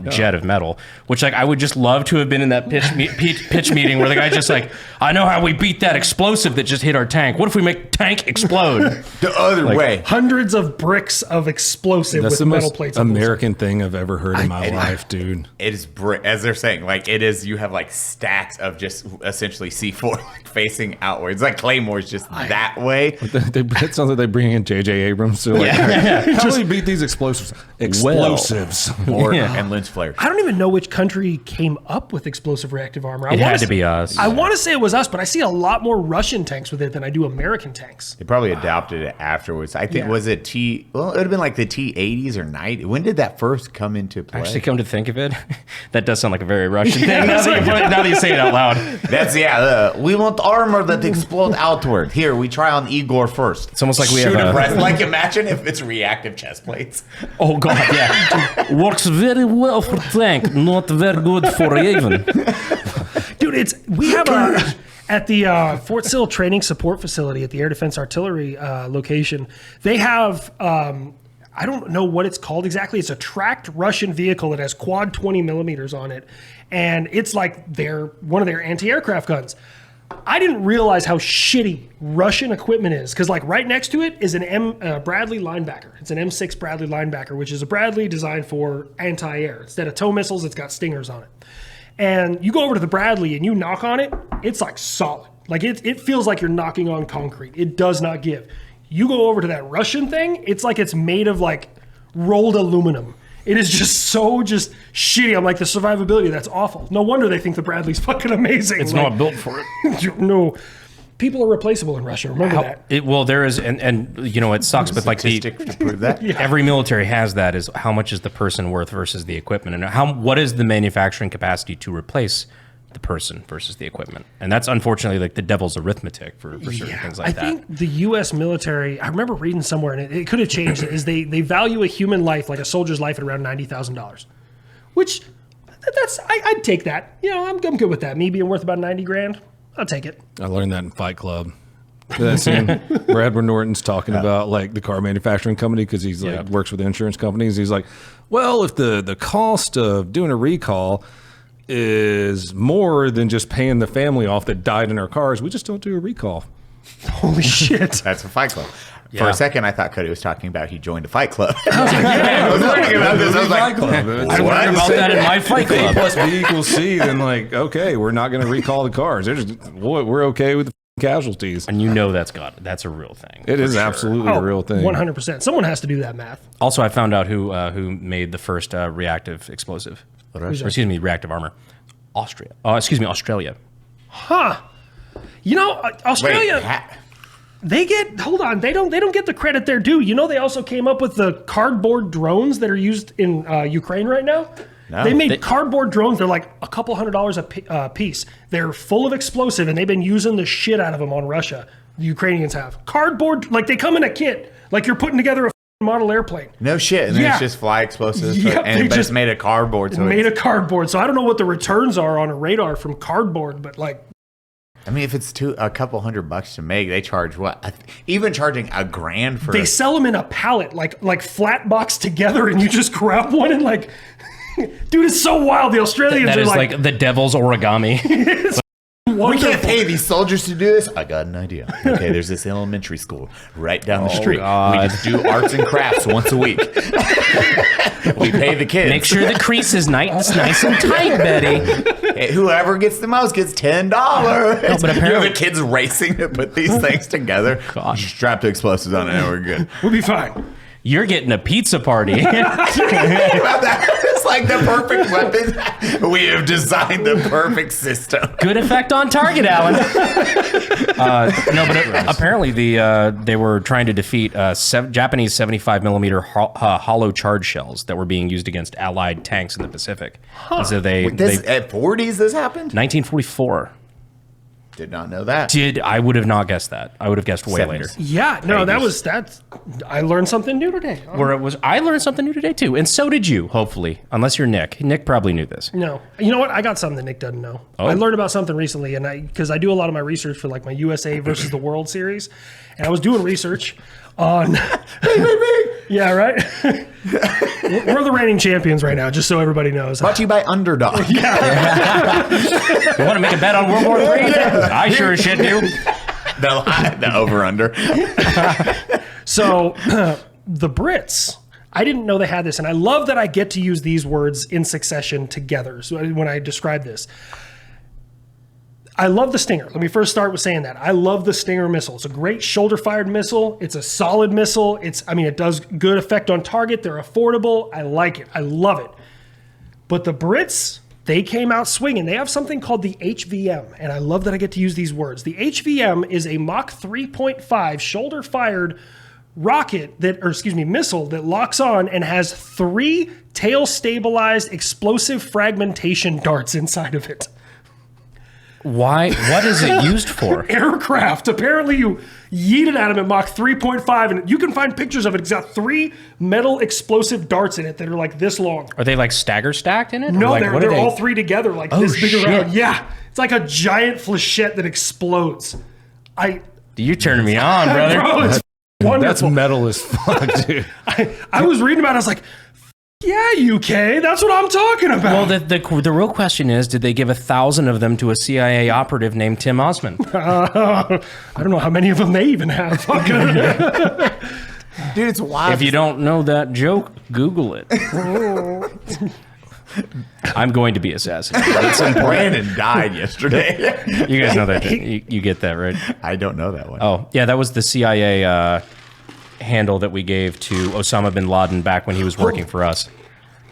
jet of metal, which like I would just love to have been in that pitch meeting where the guy's just like, I know how we beat that explosive that just hit our tank. What if we make tank explode? The other way. Hundreds of bricks of explosive That's with the metal most plates. on them. American thing I've ever heard in my life, dude. It is as they're saying, like it is. You have like stacks of just essentially C4 like, facing outwards, like Claymore's just that way. It sounds like they bring in J.J. Abrams. So like, how do we beat these explosives? Explosives. Or and lens flares. I don't even know which country came up with explosive reactive armor. It had to be us. I want to say it was us, but I see a lot more Russian tanks with it than I do American tanks. They probably adopted it afterwards. I think was it Well, it would have been like the T-80s or 90. When did that first come into play? Actually, come to think of it, that does sound like a very Russian thing. Now that you say it out loud. That's we want armor that explode outward. Here, we try on Igor first. It's almost like we Shoot have him a. right- like imagine if it's reactive chest plates. Oh god, yeah, works very well for tank, not very good for Raven. Dude, we have at the Fort Sill Training Support Facility at the Air Defense Artillery location, they have, I don't know what it's called exactly. It's a tracked Russian vehicle that has quad 20 millimeters on it. And it's like one of their anti-aircraft guns. I didn't realize how shitty Russian equipment is, because like right next to it is an Bradley linebacker. It's an M6 Bradley linebacker, which is a Bradley designed for anti-air. Instead of tow missiles, it's got stingers on it. And you go over to the Bradley and you knock on it, it's like solid. Like it feels like you're knocking on concrete. It does not give. You go over to that Russian thing, it's like it's made of like rolled aluminum. It is just so shitty. I'm like, the survivability, that's awful. No wonder they think the Bradley's fucking amazing. It's not built for it. No. People are replaceable in Russia. Remember that. Well, there is, and you know, it sucks, but like to prove that. every military has that, is how much is the person worth versus the equipment, and what is the manufacturing capacity to replace the person versus the equipment. And that's unfortunately like the devil's arithmetic for certain things like that. I think the U.S. military, I remember reading somewhere, and it could have changed, is they value a human life, like a soldier's life, at around $90,000, which I'd take that. You know, I'm good with that. Me being worth about 90 grand, I'll take it. I learned that in Fight Club. That scene, where Edward Norton's talking about like the car manufacturing company, because he's like works with insurance companies. He's like, well, if the cost of doing a recall is more than just paying the family off that died in our cars, we just don't do a recall. Holy shit. That's a Fight Club. For a second, I thought Cody was talking about he joined a Fight Club. I was learning about this. I was like, I learned about that in my Fight Club. A plus B equals C, then like, okay, we're not going to recall the cars. They're just, we're okay with the casualties. And you know that's a real thing. It is absolutely a real thing. 100%. Someone has to do that math. Also, I found out who made the first reactive explosive. Reactive armor. Australia. Huh. You know, Australia... Wait, they don't get the credit they're due. You know, they also came up with the cardboard drones that are used in Ukraine right now. No. They made cardboard drones. They're like a couple $100 a piece. They're full of explosive, and they've been using the shit out of them on Russia. The Ukrainians have cardboard, like they come in a kit, like you're putting together a model airplane. No shit. And then it's just fly explosives. But it's made of cardboard. So made of cardboard. So I don't know what the returns are on a radar from cardboard, but like, I mean, if it's a couple $100 to make, they charge what? Even charging $1,000 for. They sell them in a pallet, like flat box together, and you just grab one and like, dude, it's so wild. The Australians that are is like the devil's origami. We can't pay these soldiers to do this. I got an idea. Okay, there's this elementary school right down the street. God. We just do arts and crafts once a week. We pay the kids. Make sure the crease is nice and tight, Betty. Whoever gets the most gets $10. No, but apparently the kids racing to put these things together. Just strap the explosives on it and we're good. We'll be fine. You're getting a pizza party. It's like the perfect weapon. We have designed the perfect system. Good effect on target, Alan. Apparently they were trying to defeat Japanese 75 millimeter hollow charge shells that were being used against Allied tanks in the Pacific. Huh. So at 40s this happened? 1944. Did not know that. I would have not guessed that. I would have guessed way later. Yeah, no, that's. I learned something new today. I learned something new today too, and so did you. Hopefully, unless you're Nick. Nick probably knew this. No, you know what? I got something that Nick doesn't know. I learned about something recently, and because I do a lot of my research for like my USA versus the World series, and I was doing research on. Yeah, right. We're the reigning champions right now, just so everybody knows. Brought to you by Underdog. Yeah. You want to make a bet on World War III? I sure as shit do. The over-under. So, the Brits, I didn't know they had this, and I love that I get to use these words in succession together. So when I describe this, I love the Stinger. Let me first start with saying that. I love the Stinger missile. It's a great shoulder-fired missile. It's a solid missile. It does good effect on target. They're affordable. I like it. I love it. But the Brits, they came out swinging. They have something called the HVM, and I love that I get to use these words. The HVM is a Mach 3.5 shoulder-fired missile that locks on and has 3 tail-stabilized explosive fragmentation darts inside of it. Why? What is it used for? Aircraft. Apparently you yeet it at them at Mach 3.5, and you can find pictures of it. It's got 3 metal explosive darts in it that are like this long. Are they like stagger stacked in it? No, like, they're all 3 together, like this big shit. around. Yeah. It's like a giant flechette that explodes. You're turning me on, brother. Bro, it's wonderful. That's metal as fuck, dude. I was reading about it. I was like, Yeah, UK. That's what I'm talking about. Well, the real question is, did they give 1,000 of them to a CIA operative named Tim Osman? I don't know how many of them they even have. Dude, it's wild. If you don't know that joke, Google it. I'm going to be assassinated. It's important. Brandon died yesterday. You guys know that. You get that, right? I don't know that one. Oh, yeah, that was the CIA handle that we gave to Osama bin Laden back when he was working for us.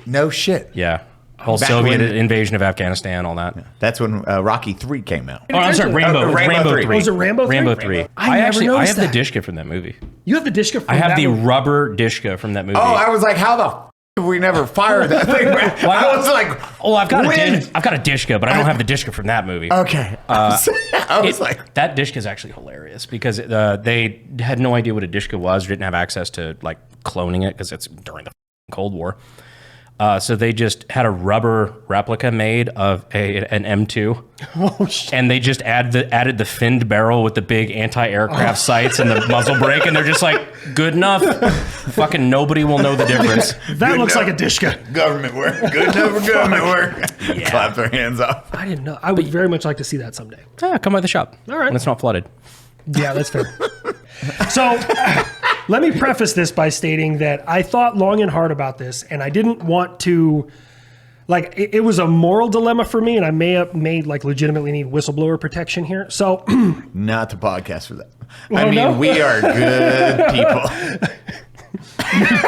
No shit. Yeah. Whole Back Soviet when- invasion of Afghanistan, all that. That's when Rocky 3 came out. Oh, I'm sorry, Rainbow. Rainbow 3. 3. Was it Rambo 3? Rambo 3. I never I noticed have that. the Dishka from that movie. You have the Dishka from I have that the movie. rubber Dishka from that movie. Oh, I was like, how the f we never fired that thing? I was like, Oh, I've got a when? Dishka, but I don't have the Dishka from that movie. Okay. I was like, That Dishka is actually hilarious because they had no idea what a Dishka was, or didn't have access to like cloning it because it's during the Cold War. So they just had a rubber replica made of an M2. Oh, shit. And they just added the finned barrel with the big anti-aircraft sights and the muzzle brake, and they're just like, good enough. Fucking nobody will know the difference. That looks like a Dishka. government work. Good enough for government work. Clap their hands off. I didn't know. I would very much like to see that someday. Ah, come by the shop. All right. When it's not flooded. Yeah, that's fair. So let me preface this by stating that I thought long and hard about this, and I didn't want to, like, it was a moral dilemma for me, and I may legitimately need whistleblower protection here. So Not the podcast for that. Oh, no? We are good people.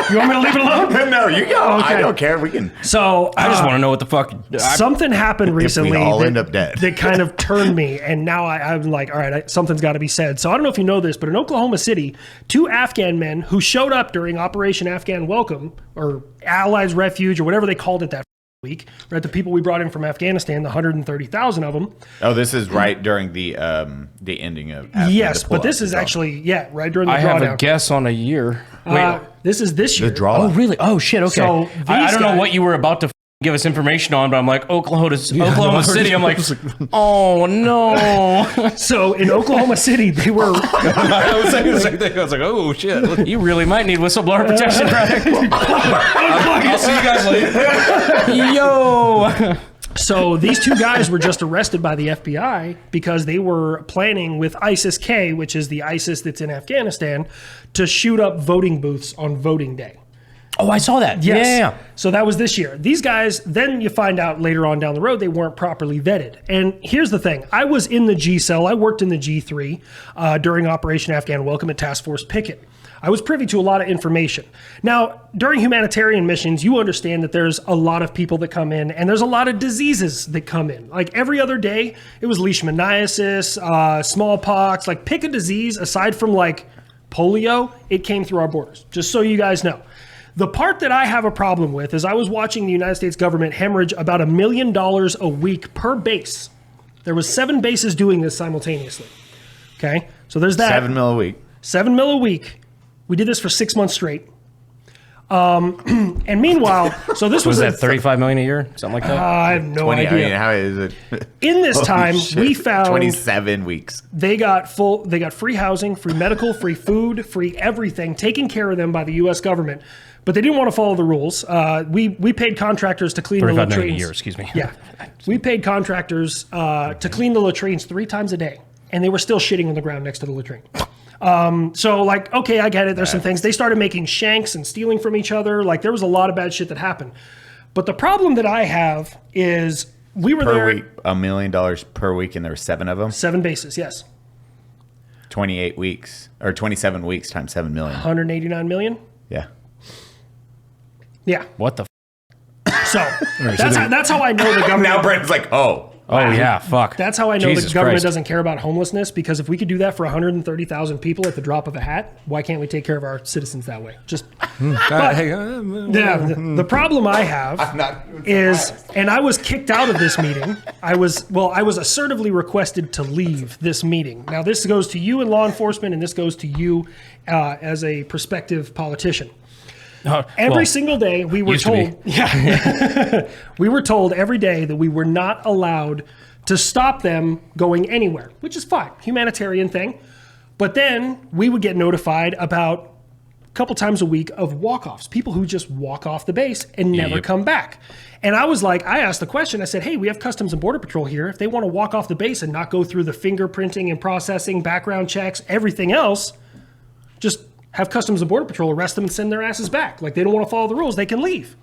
you want me to leave it alone? No, you go. Okay. I don't care. We can. So I just want to know what the fuck. something happened recently all that, end up dead. that kind of turned me, and now I'm like, all right, something's got to be said. So I don't know if you know this, but in Oklahoma City, 2 Afghan men who showed up during Operation Afghan Welcome, or Allies Refuge, or whatever they called it that week, right? The people we brought in from Afghanistan, the 130,000 of them. Oh, this is right during the ending of. after Yes, the but pull-up this is and all. actually, right during the I have drawdown. a guess on a year. Wait. This is this year. Oh, really? Oh, shit. Okay. So I don't know guys- what you were about to give us information on, but I'm like, Oklahoma City. I'm like, oh, no. So in Oklahoma City, they were... I was saying the same thing. I was like, oh shit. You really might need whistleblower protection, right? I'll see you guys later. Yo. So these 2 guys were just arrested by the FBI because they were planning with ISIS-K, which is the ISIS that's in Afghanistan, to shoot up voting booths on voting day. Oh, I saw that. Yes. Yeah. So that was this year. These guys, then you find out later on down the road, they weren't properly vetted. And here's the thing. I was in the G cell. I worked in the G3 during Operation Afghan Welcome at Task Force Picket. I was privy to a lot of information. Now, during humanitarian missions, you understand that there's a lot of people that come in, and there's a lot of diseases that come in. Like every other day, it was leishmaniasis, smallpox, like pick a disease aside from like polio, it came through our borders, just so you guys know. The part that I have a problem with is I was watching the United States government hemorrhage about $1 million a week per base. There was 7 bases doing this simultaneously. Okay, so there's that. 7 mil a week. 7 mil a week. We did this for 6 months straight. And meanwhile, so this was Was that 35 million a year? Something like that? I have no 20. idea. I mean, how is it? In this time, Holy shit. we found 27 weeks. they got free housing, free medical, free food, free everything taken care of them by the U.S. government. But they didn't want to follow the rules. We paid contractors to clean the 35 latrines. million a year, excuse me. Yeah, we paid contractors to clean the latrines 3 times a day, and they were still shitting on the ground next to the latrine. So like, okay, I get it. There's some things. They started making shanks and stealing from each other. Like there was a lot of bad shit that happened. But the problem that I have is we were Per there week, $1 million per week, and there were 7 of them. 7 bases. Yes. 28 weeks or 27 weeks times 7 million. 189 million. Yeah. Yeah. What the So that's how I know the government. Now Brandon's like, oh. Oh, yeah, fuck. That's how I know Jesus the government Christ. doesn't care about homelessness, because if we could do that for 130,000 people at the drop of a hat, why can't we take care of our citizens that way? Just the problem I have not is, and I was kicked out of this meeting. I was assertively requested to leave this meeting. Now this goes to you in law enforcement, and this goes to you as a prospective politician. Every single day we were told, we were told every day that we were not allowed to stop them going anywhere, which is fine, humanitarian thing. But then we would get notified about couple times a week of walk-offs, people who just walk off the base and never come back. And I was like, I asked the question, I said, hey, we have Customs and Border Patrol here. If they want to walk off the base and not go through the fingerprinting and processing, background checks, everything else, just have Customs and Border Patrol arrest them and send their asses back. Like, they don't want to follow the rules, they can leave.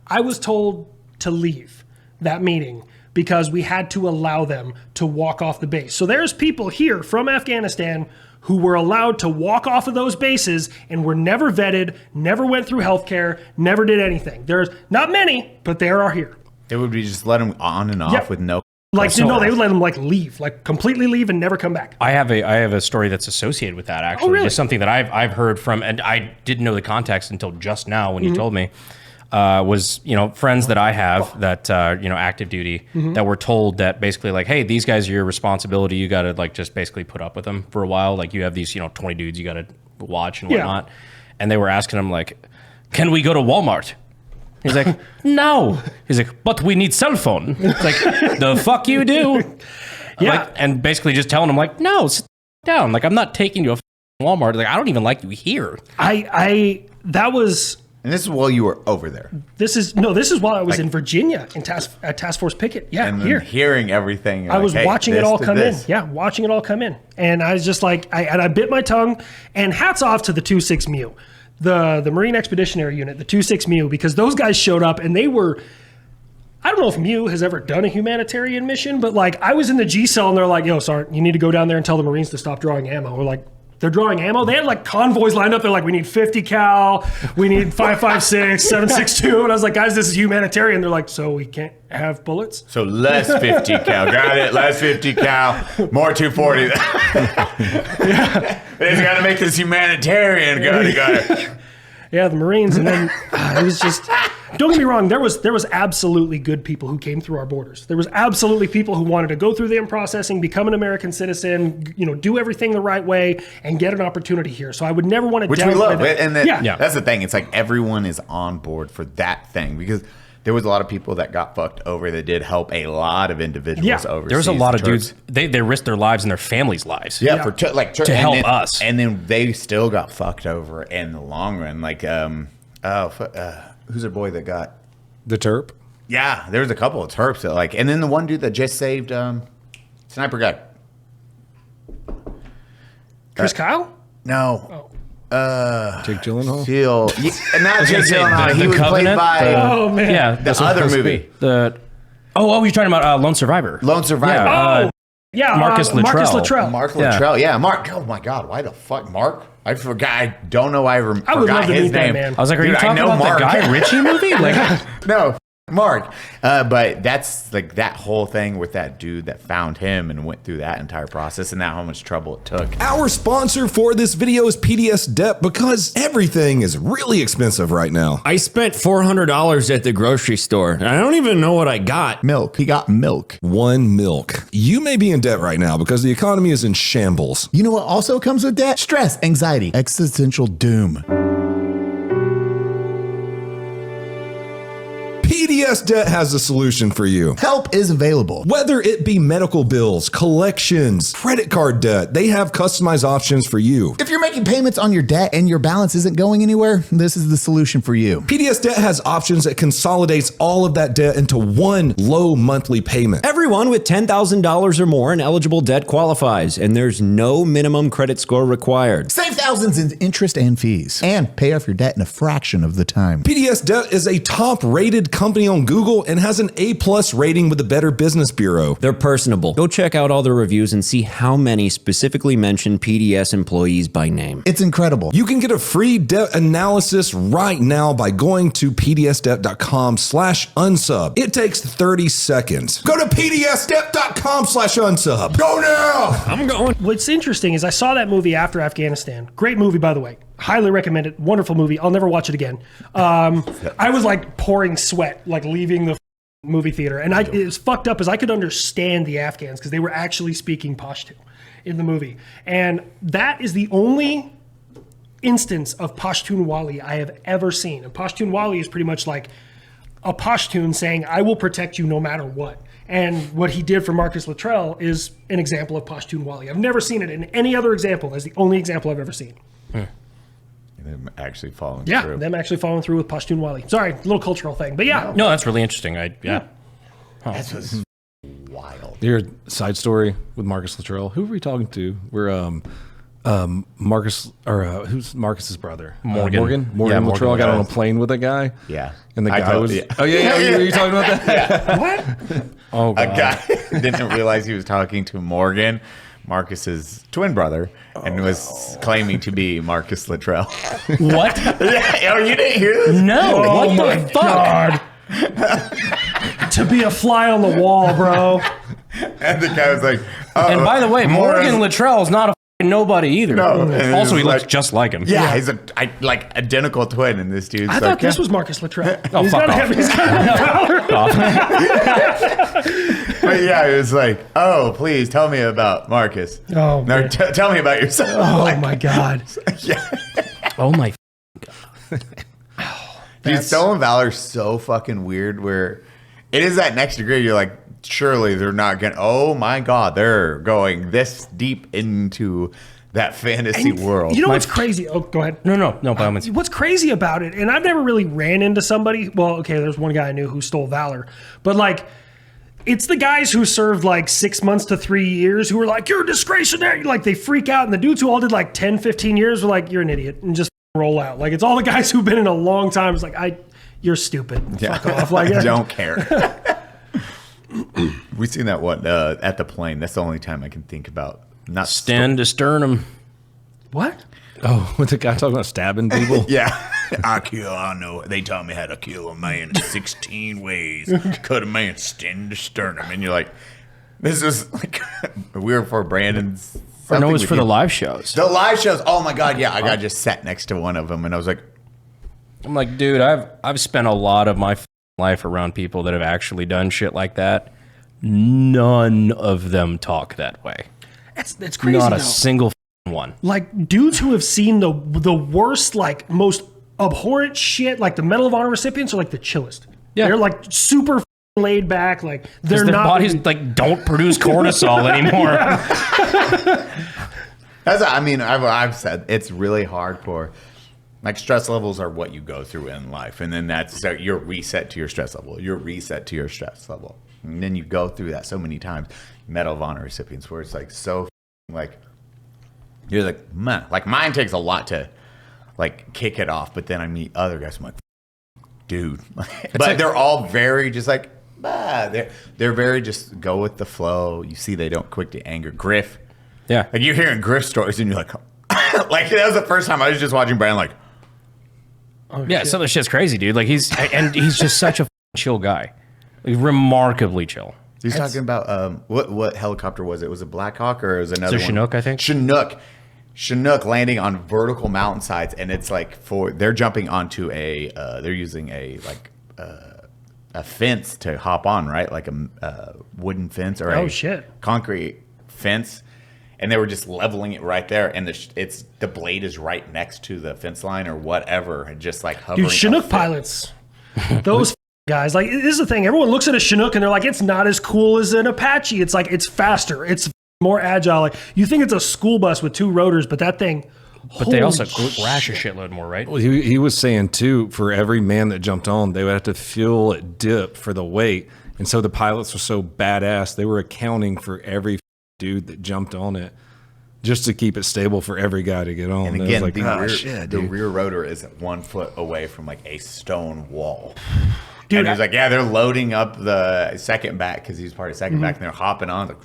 I was told to leave that meeting because we had to allow them to walk off the base. So there's people here from Afghanistan who were allowed to walk off of those bases and were never vetted, never went through healthcare, never did anything. There's not many, but there are here. It would be just let them on and off with no. Like, they would let them like leave, like completely leave and never come back. I have a story that's associated with that, actually. Oh, really? Just something that I've heard from, and I didn't know the context until just now when you told me. Was, friends that I have that, active duty that were told that basically like, hey, these guys are your responsibility. You got to like just basically put up with them for a while. Like you have these, 20 dudes you got to watch and whatnot. And they were asking him like, can we go to Walmart? He's like, no. He's like, but we need cell phone. It's like, the fuck you do? Yeah. Like, and basically just telling him like, no, sit down. Like, I'm not taking you to Walmart. Like, I don't even like you here. That was... And this is while you were over there. This is while I was in Virginia at Task Force Picket. Yeah, and here. Hearing everything. I was watching it all come in. Yeah, watching it all come in. And I was just like, I bit my tongue. And hats off to the 26 MEU, the Marine Expeditionary Unit, the 26 MEU, because those guys showed up and they were... I don't know if MEU has ever done a humanitarian mission, but like I was in the G cell and they're like, yo, Sergeant, you need to go down there and tell the Marines to stop drawing ammo. We're like, they're drawing ammo. They had like convoys lined up. They're like, we need 50 cal, we need 5.56, 7.62. And I was like, guys, this is humanitarian. They're like, so we can't have bullets? So less 50 cal. Got it. Less 50 cal. More 240. They just got to make this humanitarian. Got it. Yeah, the Marines. And then it was just... Don't get me wrong, there was absolutely good people who came through our borders. There was absolutely people who wanted to go through the processing, become an American citizen, do everything the right way, and get an opportunity here. So I would never want to Which we love. that. And that's the thing. It's like everyone is on board for that thing because there was a lot of people that got fucked over that did help a lot of individuals overseas. There was a lot of dudes, they risked their lives and their families' lives. Yeah, to help us. And then they still got fucked over in the long run. Like, who's our boy that got the Terp? Yeah, there was a couple of Terps that like, and then the one dude that just saved Sniper guy. Chris Kyle? No. Jake Gyllenhaal? Not Jake Gyllenhaal. He was played by oh man, yeah, the other movie. You're talking about Lone Survivor. Lone Survivor. Yeah. Marcus Luttrell. Mark Luttrell. Yeah, Mark. Oh my God, why the fuck, Mark? I forgot. I don't know why I forgot would love to his meet that name. man. I was like, are you talking about Mark. the Guy Ritchie movie? Like, no, Mark. But that's like that whole thing with that dude that found him and went through that entire process and how much trouble it took. Our sponsor for this video is PDS Dep because everything is really expensive right now. I spent $400 at the grocery store, and I don't even know what I got. Milk. He got milk. One milk. You may be in debt right now because the economy is in shambles. You know what also comes with debt? Stress, anxiety, existential doom. PDS Debt has a solution for you. Help is available. Whether it be medical bills, collections, credit card debt, they have customized options for you. If you're making payments on your debt and your balance isn't going anywhere, this is the solution for you. PDS Debt has options that consolidates all of that debt into one low monthly payment. Everyone with $10,000 or more in eligible debt qualifies, and there's no minimum credit score required. Save thousands in interest and fees, and pay off your debt in a fraction of the time. PDS Debt is a top-rated company on Google and has an A+ rating with the Better Business Bureau. They're personable. Go check out all the reviews and see how many specifically mention PDS employees by name. It's incredible. You can get a free debt analysis right now by going to pdsdebt.com/unsub. It takes 30 seconds. Go to pdsdebt.com/unsub. Go now! I'm going. What's interesting is I saw that movie after Afghanistan. Great movie, by the way. Highly recommend it. Wonderful movie. I'll never watch it again. I was like pouring sweat, like leaving the movie theater. And it was fucked up as I could understand the Afghans because they were actually speaking Pashto in the movie. And that is the only instance of Pashtunwali I have ever seen. And Pashtunwali is pretty much like a Pashtun saying, I will protect you no matter what. And what he did for Marcus Luttrell is an example of Pashtunwali. I've never seen it in any other example. That's the only example I've ever seen. Them actually following Yeah, through. them actually following through with Pashtunwali. Sorry, little cultural thing, but yeah. No, that's really interesting. That's what's wild. Your side story with Marcus Luttrell. Who were we talking to? We're Marcus, or who's Marcus's brother? Morgan. Morgan Luttrell got on a plane with a guy. Yeah. And the guy was. Yeah. Oh yeah. Were you talking about that? What? Oh, God. A guy didn't realize he was talking to Morgan, Marcus's twin brother, and was claiming to be Marcus Luttrell. What? Yeah, oh, you didn't hear this? No. Oh what my the fuck? God. To be a fly on the wall, bro. And the guy was like, And by the way, Morgan Luttrell is not a fucking nobody either. No. And Also, he was looks like- just like him. yeah, he's like identical twin, and this dude's I like, thought this was Marcus Luttrell. Oh, He's fuck gotta off. have- he's gotta have but yeah, it was like, oh, please tell me about Marcus. Oh, No, man. tell me about yourself. Oh my God. Yeah. Oh, my. Dude, stolen valor's so fucking weird where it is that next degree. You're like, surely they're not going to, oh my God, they're going this deep into that fantasy world. You know what's crazy? Oh, go ahead. No, by all means. What's crazy about it, and I've never really ran into somebody. Well, okay, there's one guy I knew who stole valor, but like, it's the guys who served like 6 months to 3 years who were like, you're a disgracious. Like, they freak out, and the dudes who all did like 10, 15 years were like, you're an idiot, and just roll out. Like, it's all the guys who've been in a long time. It's like, you're stupid. Yeah. Fuck off. Like, I don't care. We've seen that one at the plane. That's the only time I can think about. Not Stand to sternum. What? Oh, with the guy talking about stabbing people. Yeah. I know. They taught me how to kill a man 16 ways. Cut a man stem to sternum. And you're like, this is like, we were for Brandon's. No, it was for the live. live shows. The live shows. Oh my God. Yeah. I just sat next to one of them and I was like, I'm like, dude, I've spent a lot of my life around people that have actually done shit like that. None of them talk that way. That's crazy. Not a though. single one. Like, dudes who have seen the worst, like, most abhorrent shit, like the Medal of Honor recipients are like the chillest. Yeah. They're like super laid back. Like, they're Their not. bodies like don't produce cortisol anymore. I've said it's really hard for, like, stress levels are what you go through in life. And then that's your reset to your stress level. Your reset to your stress level. And then you go through that so many times. Medal of Honor recipients where it's like so like, you're like, man, like mine takes a lot to like kick it off. But then I meet other guys. I'm like, dude, but they're all very just like, they're very just go with the flow. You see, they don't quick to anger. Griff. Yeah. Like you're hearing Griff stories and you're like, like that was the first time I was just watching Brian like, Oh, yeah, shit. some of the shit's crazy, dude. Like he's just such a chill guy. Like, remarkably chill. he's talking about what helicopter was it? Was it Black Hawk or was it another It's a one? Chinook, I think. Chinook landing on vertical mountainsides, and it's like they're jumping onto they're using a fence to hop on, right? Like a wooden fence or a concrete fence, and they were just leveling it right there, and the blade is right next to the fence line or whatever, and just like hovering. Dude, Chinook pilots, those guys, like, this is the thing. Everyone looks at a Chinook and they're like, it's not as cool as an Apache. It's like, it's faster. It's more agile. Like, you think it's a school bus with 2 rotors, but that thing. But they also crash a shitload more, right? Well, he was saying too, for every man that jumped on, they would have to fuel it dip for the weight, and so the pilots were so badass. They were accounting for every dude that jumped on it just to keep it stable for every guy to get on. And It was again, like, the rear rotor is 1 foot away from like a stone wall. Dude, and he's like, yeah, they're loading up the second back because he's part of second back, and they're hopping on. Like,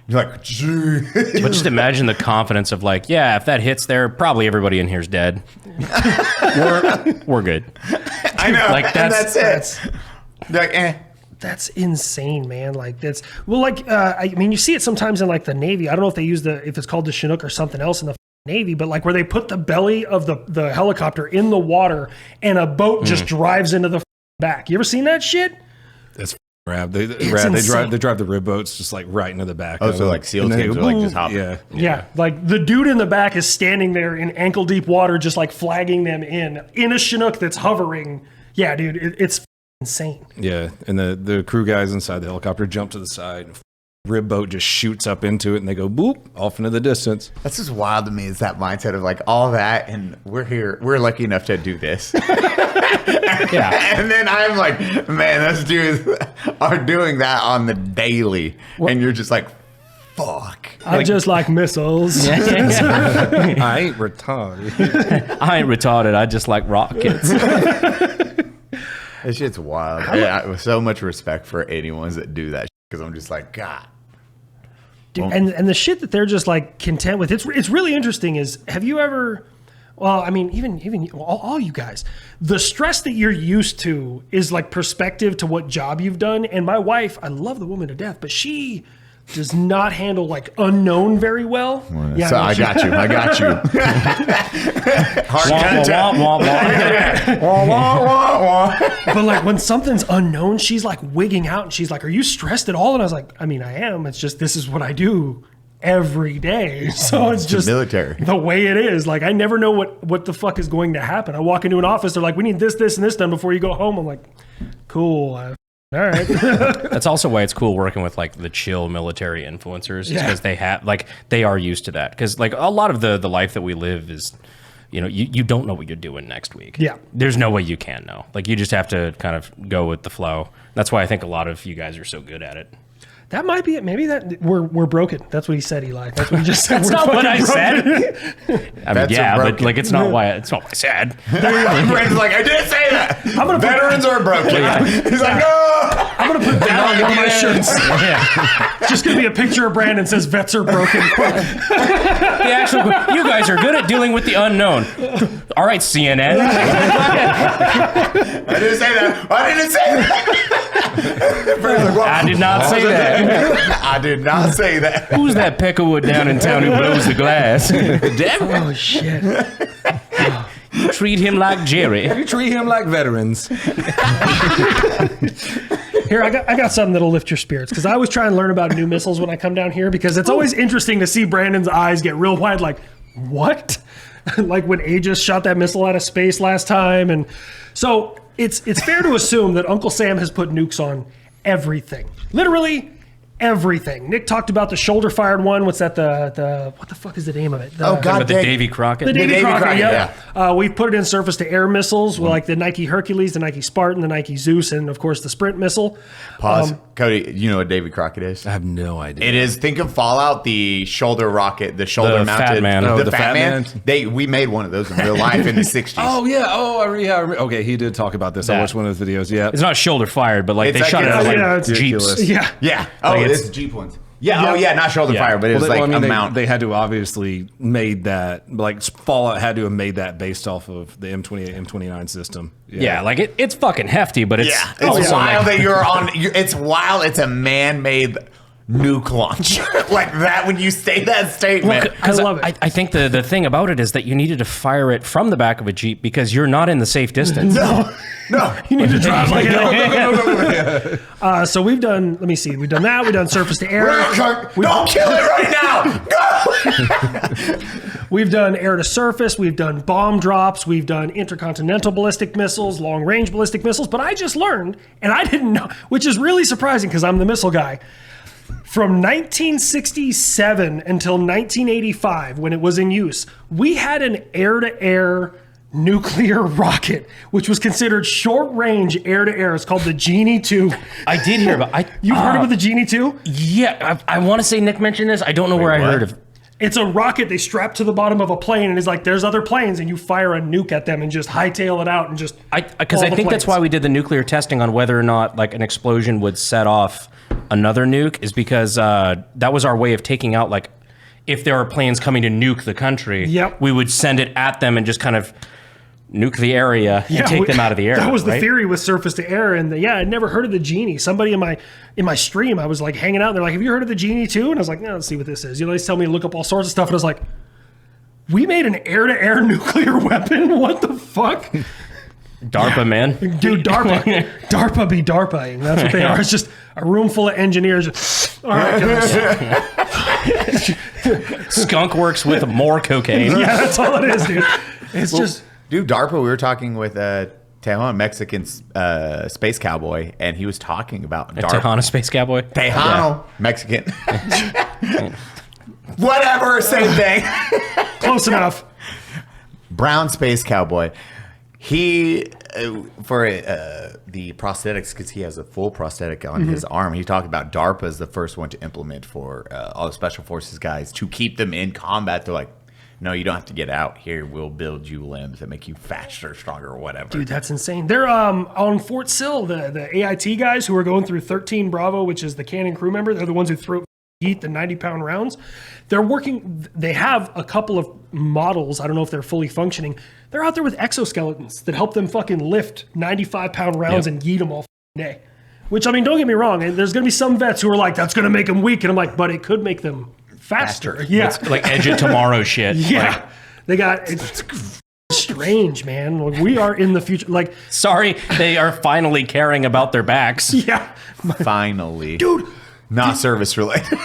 you're like, But just imagine the confidence of like, yeah, if that hits there, probably everybody in here's dead. we're good. I know, Like, and that's it. They're like, That's insane, man. Like, that's, well, like, I mean, you see it sometimes in like the Navy. I don't know if they use if it's called the Chinook or something else in the Navy, but like where they put the belly of the helicopter in the water and a boat just drives into the back. You ever seen that shit? that's rad. They insane. drive the rib boats just like right into the back. oh, of so it. like SEAL And they teams go, are like just "Woo." hopping. Yeah. Like the dude in the back is standing there in ankle deep water, just like flagging them in a Chinook that's hovering. Yeah, dude, it's insane. Yeah, and the crew guys inside the helicopter jump to the side and rib boat just shoots up into it, and they go boop off into the distance. That's just wild to me, is that mindset of like all that, and we're lucky enough to do this. Yeah. And then I'm like, man, those dudes are doing that on the daily. And you're just like, fuck. I just like missiles. I ain't retarded. I ain't retarded. I just like rockets. This shit's wild. I have so much respect for anyone that do that, because I'm just like, God. Dude, and the shit that they're just like content with, it's really interesting. Is, have you ever, well, I mean, even all you guys, the stress that you're used to is like perspective to what job you've done. And my wife, I love the woman to death, but she does not handle like unknown very well. Yeah, so I got you. But like when something's unknown, she's like wigging out and she's like, "Are you stressed at all?" And I was like, "I mean, I am. It's just this is what I do every day." So it's just military. The way it is. Like I never know what the fuck is going to happen. I walk into an office, they're like, "We need this, this, and this done before you go home." I'm like, "Cool. All right." That's also why it's cool working with like the chill military influencers, because they have like they are used to that. Because like a lot of the life that we live is, you know, you don't know what you're doing next week. Yeah, there's no way you can know. Like you just have to kind of go with the flow. That's why I think a lot of you guys are so good at it. That might be it. Maybe that we're broken. That's what he said, Eli. That's what he just said. That's We're not what I broken. said. I mean, yeah, but like it's not what I said. Brandon's like, I didn't say that. I'm gonna Veterans are broken. He's like, no. I'm gonna put that on one of my shirts. It's just gonna be a picture of Brandon says vets are broken. The actual, you guys are good at dealing with the unknown. All right, CNN. I didn't say that. I didn't say that. I did not say that. I did not say that. Who's that peckerwood down in town who blows the glass? Oh shit. You treat him like Jerry. You treat him like veterans. Here, I got something that'll lift your spirits, because I always try and learn about new missiles when I come down here, because it's always interesting to see Brandon's eyes get real wide, like, what? Like when Aegis shot that missile out of space last time. And so it's fair to assume that Uncle Sam has put nukes on everything. Literally everything. Nick talked about the shoulder-fired one. What's that? The what the fuck is the name of it? God, the Davy Crockett. The Davy Crockett, yeah. We've put it in surface-to-air missiles, like the Nike Hercules, the Nike Spartan, the Nike Zeus, and of course the Sprint missile. Pause. Cody, you know what Davy Crockett is? I have no idea. It is, think of Fallout, the shoulder rocket, the shoulder The mounted. Fat Man. The Fat Man. We made one of those in real life in the 60s. Oh yeah. I remember. Okay, he did talk about this. I watched one of his videos. Yeah. It's not shoulder fired, but like It's they like shot it it's- out of yeah, like it's Jeeps. ridiculous. Yeah. Yeah. Oh, Like it's Jeep ones. Yeah. Oh, yeah. Not shoulder fire, but it was like a mount. They had to obviously made that, like Fallout had to have made that based off of the M28, M29 system. Yeah, like it's fucking hefty, but it's It's also wild like, that you're on. It's wild. It's a man-made nuke launcher like that. When you say that statement, I love it. I think the thing about it is that you needed to fire it from the back of a Jeep because you're not in the safe distance. no, You need to drive like so we've done, let me see, we've done that, we've done surface to air. Don't kill it right now. Go. We've done air to surface, we've done bomb drops, we've done intercontinental ballistic missiles, long range ballistic missiles, but I just learned, and I didn't know, which is really surprising because I'm the missile guy. From 1967 until 1985, when it was in use, we had an air-to-air nuclear rocket, which was considered short-range air-to-air. It's called the Genie 2. I did hear about. You've heard of the Genie 2? Yeah, I want to say Nick mentioned this. I don't know where I heard of. It's a rocket they strap to the bottom of a plane, and it's like there's other planes, and you fire a nuke at them and just hightail it out and just. Because I think that's why we did the nuclear testing on whether or not like an explosion would set off another nuke, is because that was our way of taking out, like, if there are planes coming to nuke the country, we would send it at them and just kind of nuke the area and take them out of the air. That was the theory with surface to air. And I'd never heard of the Genie. Somebody in my stream, I was like hanging out, and they're like, "Have you heard of the Genie 2?" And I was like, "No, let's see what this is." You know, they tell me to look up all sorts of stuff, and I was like, "We made an air-to-air nuclear weapon? What the fuck?" DARPA, man. Dude, DARPA be DARPAing. That's what they are. It's just a room full of engineers. All right, guys. Skunk works with more cocaine. Yeah, that's all it is, dude. It's just... Dude, DARPA, we were talking with Tejano, Mexican space cowboy, and he was talking about Tejano space cowboy. Tejano, Mexican. Whatever, same thing. Close enough. Brown space cowboy. He for the prosthetics, because he has a full prosthetic on his arm. He talked about DARPA is the first one to implement for all the special forces guys to keep them in combat. They're like, no, you don't have to get out here. We'll build you limbs that make you faster, stronger, or whatever. Dude, that's insane. They're on Fort Sill, the AIT guys who are going through 13 Bravo, which is the cannon crew member. They're the ones who throw the 90-pound rounds. They're working. They have a couple of models. I don't know if they're fully functioning. They're out there with exoskeletons that help them fucking lift 95-pound rounds and yeet them all day. Which, I mean, don't get me wrong. There's going to be some vets who are like, that's going to make them weak. And I'm like, but it could make them faster. Yeah. It's like Edge of Tomorrow shit. Yeah. Like, They got, it's strange, man. Like, we are in the future. Like, sorry, they are finally caring about their backs. yeah. Finally. Dude. Not service related.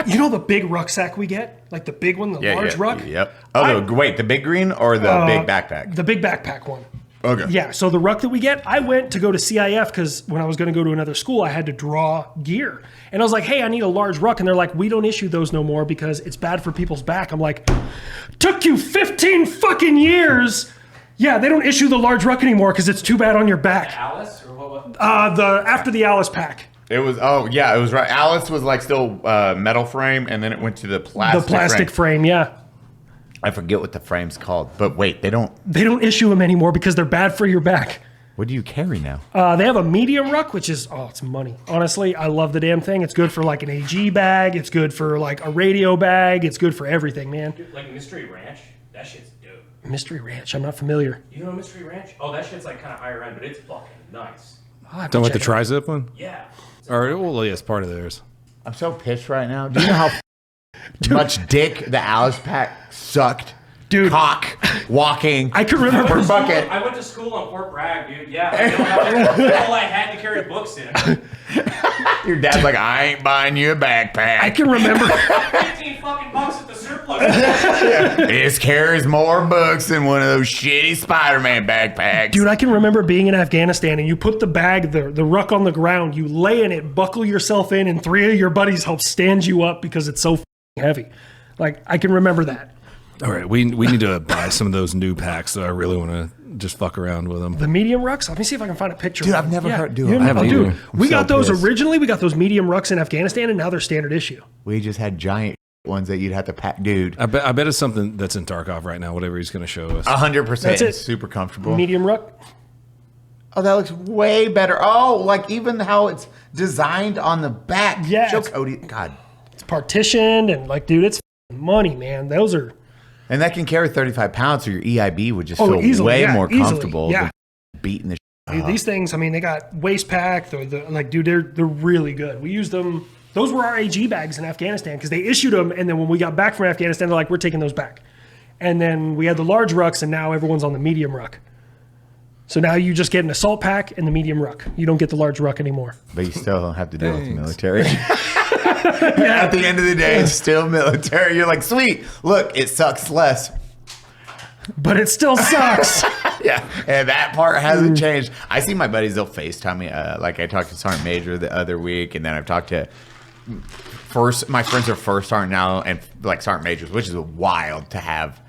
You know the big rucksack we get? Like the big one, the large ruck? Yep. Oh, wait, the big green or the big backpack? The big backpack one. Okay. Yeah, so the ruck that we get, I went to go to CIF because when I was going to go to another school, I had to draw gear. And I was like, hey, I need a large ruck. And they're like, we don't issue those no more because it's bad for people's back. I'm like, took you 15 fucking years. Yeah, they don't issue the large ruck anymore because it's too bad on your back. Alice or what? After the Alice pack. It was, it was right. Alice was like still metal frame, and then it went to the plastic frame. The plastic frame, yeah. I forget what the frame's called, but wait, they don't issue them anymore because they're bad for your back. What do you carry now? They have a medium ruck, which is, it's money. Honestly, I love the damn thing. It's good for like an AG bag. It's good for like a radio bag. It's good for everything, man. Like Mystery Ranch? That shit's dope. Mystery Ranch? I'm not familiar. You know Mystery Ranch? Oh, that shit's like kind of higher end, but it's fucking nice. Don't like the tri-zip one? Yeah. Or, well, yeah, it's part of theirs. I'm so pissed right now. Do you know how much dick the Alice pack sucked? Dude. Cock walking. I can remember. Bucket. I went to school on Fort Bragg, dude. Yeah. That's all I had to carry books in. Your dad's like, I ain't buying you a backpack. I can remember. 15 fucking bucks at the surplus. This carries more books than one of those shitty Spider-Man backpacks. Dude, I can remember being in Afghanistan and you put the bag, the ruck on the ground, you lay in it, buckle yourself in, and 3 of your buddies help stand you up because it's so heavy. Like, I can remember that. All right, we need to buy some of those new packs. So I really want to just fuck around with them. The medium rucks? Let me see if I can find a picture. Dude, I've never heard. Dude, I haven't either. We got those originally. We got those medium rucks in Afghanistan, and now they're standard issue. We just had giant ones that you'd have to pack. Dude, I bet it's something that's in Tarkov right now. Whatever he's going to show us. 100%. That's it. Super comfortable. Medium ruck. Oh, that looks way better. Oh, like even how it's designed on the back. Yeah. Show Cody. God. It's partitioned, and like, dude, it's money, man. Those are. And that can carry 35 pounds, so your EIB would just feel easily, way yeah, more comfortable easily, yeah. than beating the Dude, these things, I mean, they got waist pack. They're like, dude, they're really good. We used them. Those were our AG bags in Afghanistan because they issued them, and then when we got back from Afghanistan, they're like, we're taking those back. And then we had the large rucks, and now everyone's on the medium ruck. So now you just get an assault pack and the medium ruck. You don't get the large ruck anymore. But you still don't have to deal with the military. At the end of the day, it's still military. You're like, sweet. Look, it sucks less. But it still sucks. Yeah, and that part hasn't changed. I see my buddies, they'll FaceTime me. Like I talked to Sergeant Major the other week, and then I've talked to my friends are first sergeant now, and like Sergeant Majors, which is wild to have.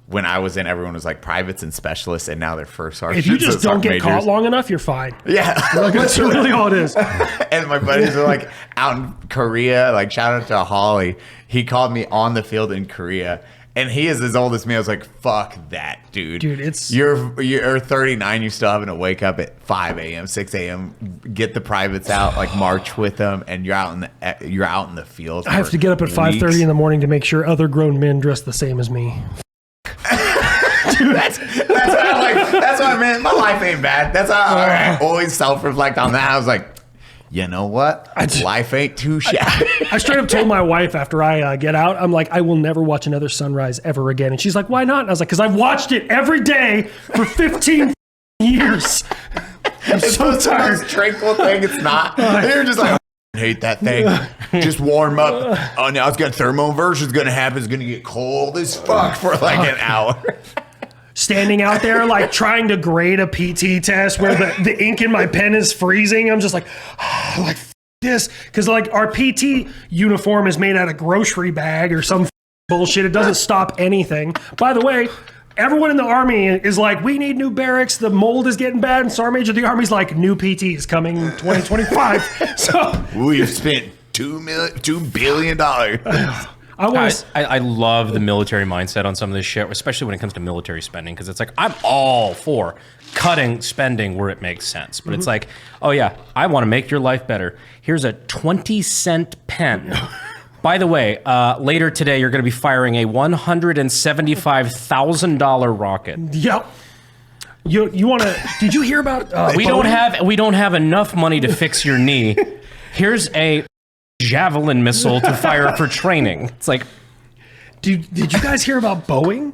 When I was in, everyone was like privates and specialists, and now they're first sergeants. If you just don't get caught long enough, you're fine. Yeah. Like, that's really all it is. And my buddies are like out in Korea. Like, shout out to Holly. He called me on the field in Korea. And he is as old as me. I was like, fuck that, dude. Dude, it's... You're 39. You're still having to wake up at 5 a.m., 6 a.m., get the privates out, like march with them, and you're out in the field. I have to get up at 5:30 in the morning to make sure other grown men dress the same as me. Dude, that's what I meant. My life ain't bad. That's how I always self-reflect on that. I was like, you know what? Life ain't too shabby. I straight up told my wife after I get out, I'm like, I will never watch another sunrise ever again. And she's like, why not? And I was like, because I've watched it every day for 15 years. I'm so tired. It's the most tranquil thing. It's not. You're just like, I hate that thing. Just warm up. Oh, now it's got thermoinversion. It's going to happen. It's going to get cold as fuck for like an hour. standing out there like trying to grade a PT test where the ink in my pen is freezing. I'm just like this, because like our PT uniform is made out of grocery bag or some bullshit. It doesn't stop anything. By the way, everyone in the Army is like, we need new barracks. The mold is getting bad. And Sergeant Major of the Army's like, new PT is coming in 2025. So we've spent $2 billion. I love the military mindset on some of this shit, especially when it comes to military spending, because it's like, I'm all for cutting spending where it makes sense. But it's like, oh yeah, I want to make your life better. Here's a 20-cent pen. By the way, later today, you're going to be firing a $175,000 rocket. Yep. You want to? Did you hear about? We don't have enough money to fix your knee. Here's a javelin missile to fire for training. It's like, did you guys hear about Boeing?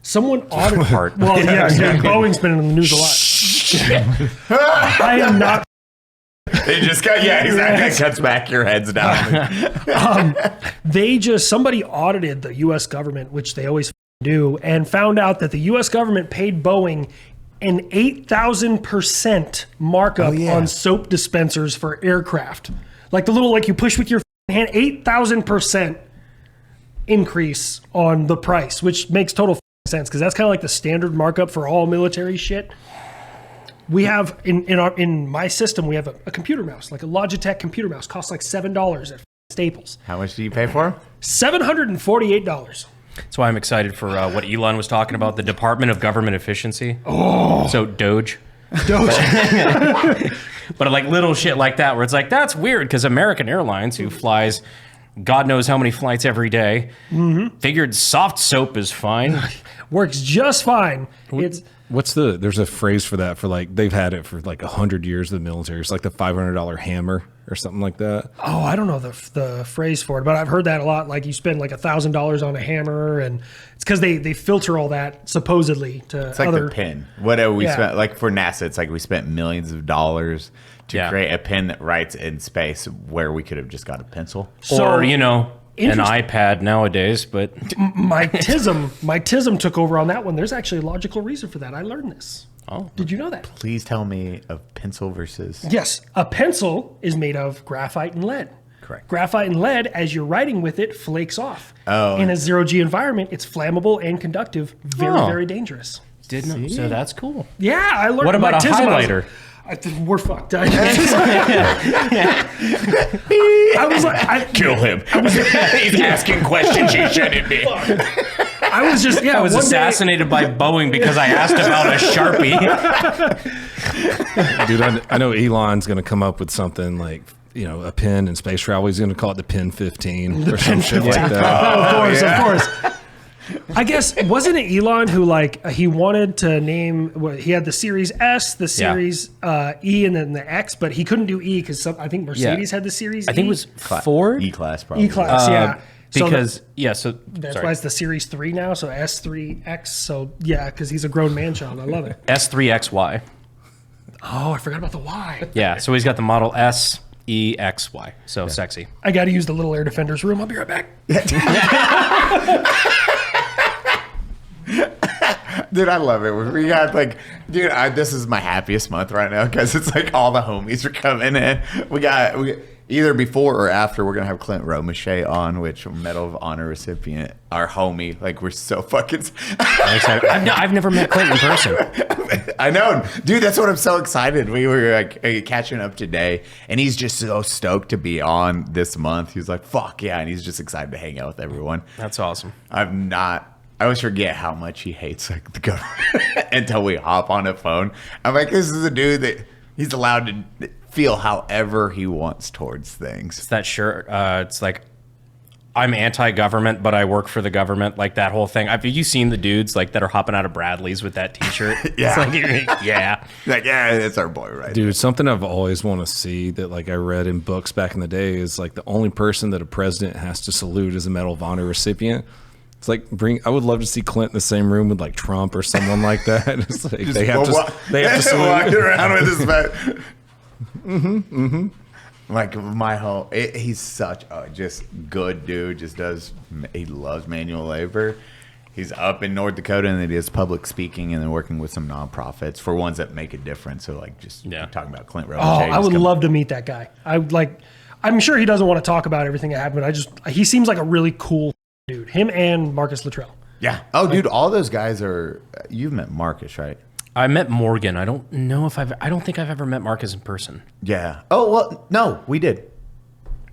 Someone audited. Well, yeah, Boeing's been in the news a lot. I am not. It just got exactly cuts back your heads down. Somebody audited the U.S. government, which they always do, and found out that the U.S. government paid Boeing an 8,000% markup on soap dispensers for aircraft, like the little like you push with your hand. 8,000% increase on the price, which makes total sense because that's kind of like the standard markup for all military shit. We have in my system, we have a computer mouse, like a Logitech computer mouse, costs like $7 at Staples. How much do you pay for? $748. That's why I'm excited for what Elon was talking about, the Department of Government Efficiency. Oh, so Doge. But like little shit like that, where it's like, that's weird because American Airlines, who flies God knows how many flights every day, figured soft soap is fine. Works just fine. There's a phrase for that, for like, they've had it for like 100 years in the military. It's like the $500 hammer or something like that. Oh, I don't know the phrase for it, but I've heard that a lot. Like you spend like $1,000 on a hammer, and it's because they filter all that supposedly to It's like other... the pin. What we spent, like for NASA, it's like we spent millions of dollars to create a pen that writes in space where we could have just got a pencil. Or, an iPad nowadays, but my TISM took over on that one. There's actually a logical reason for that. I learned this. Oh, did you know that? Please tell me of pencil versus. Yes, a pencil is made of graphite and lead. Correct. Graphite and lead, as you're writing with it, flakes off. Oh. In a zero-G environment, it's flammable and conductive. Very dangerk. Didn't know. So that's cool. Yeah, I learned. What about a highlighter? We're fucked. I was like, kill him. He's asking questions he shouldn't be. I was just, I was assassinated by Boeing because I asked about a Sharpie. Dude, I know Elon's going to come up with something like, a pen in space travel. He's going to call it the Pen 15 or some shit like that. Of course. I guess, wasn't it Elon who he wanted to name, he had the Series S, the Series E, and then the X, but he couldn't do E because I think Mercedes had the Series E. I think it was Ford? E-Class probably. E-Class, yeah. Because, that's why it's the Series 3 now, so S3X. So, yeah, because he's a grown man child. I love it. S3XY. Oh, I forgot about the Y. Yeah, so he's got the Model S, E, X, Y. So sexy. I got to use the little air defender's room. I'll be right back. Dude, I love it. We got this is my happiest month right now because it's like all the homies are coming in. We got either before or after, we're going to have Clint Romachet on, which Medal of Honor recipient, our homie. Like, we're so fucking... I've never met Clint in person. I know. Dude, that's what I'm so excited. We were catching up today, and he's just so stoked to be on this month. He's like, fuck yeah, and he's just excited to hang out with everyone. That's awesome. I always forget how much he hates the government until we hop on a phone. I'm like, this is a dude that he's allowed to feel however he wants towards things. It's that shirt. It's like, I'm anti-government, but I work for the government. Like that whole thing. Have you seen the dudes that are hopping out of Bradley's with that T-shirt? Yeah. It's that's our boy, right? Dude, something I've always want to see that I read in books back in the day is the only person that a president has to salute is a Medal of Honor recipient. It's I would love to see Clint in the same room with Trump or someone like that. It's they have to salute. Walking around with his back. Like my whole, he's such a just good dude. He loves manual labor, He's up in North Dakota, and then he does public speaking, and then working with some nonprofits for ones that make a difference. So like just talking about Clint Roach. Oh, I would love to meet that guy. I'm sure he doesn't want to talk about everything that happened. He seems like a really cool dude. Him and Marcus Luttrell. Yeah. Oh, dude, all those guys are. You've met Marcus, right? I met Morgan. I don't think I've ever met Marcus in person. Yeah. Oh well, no, we did.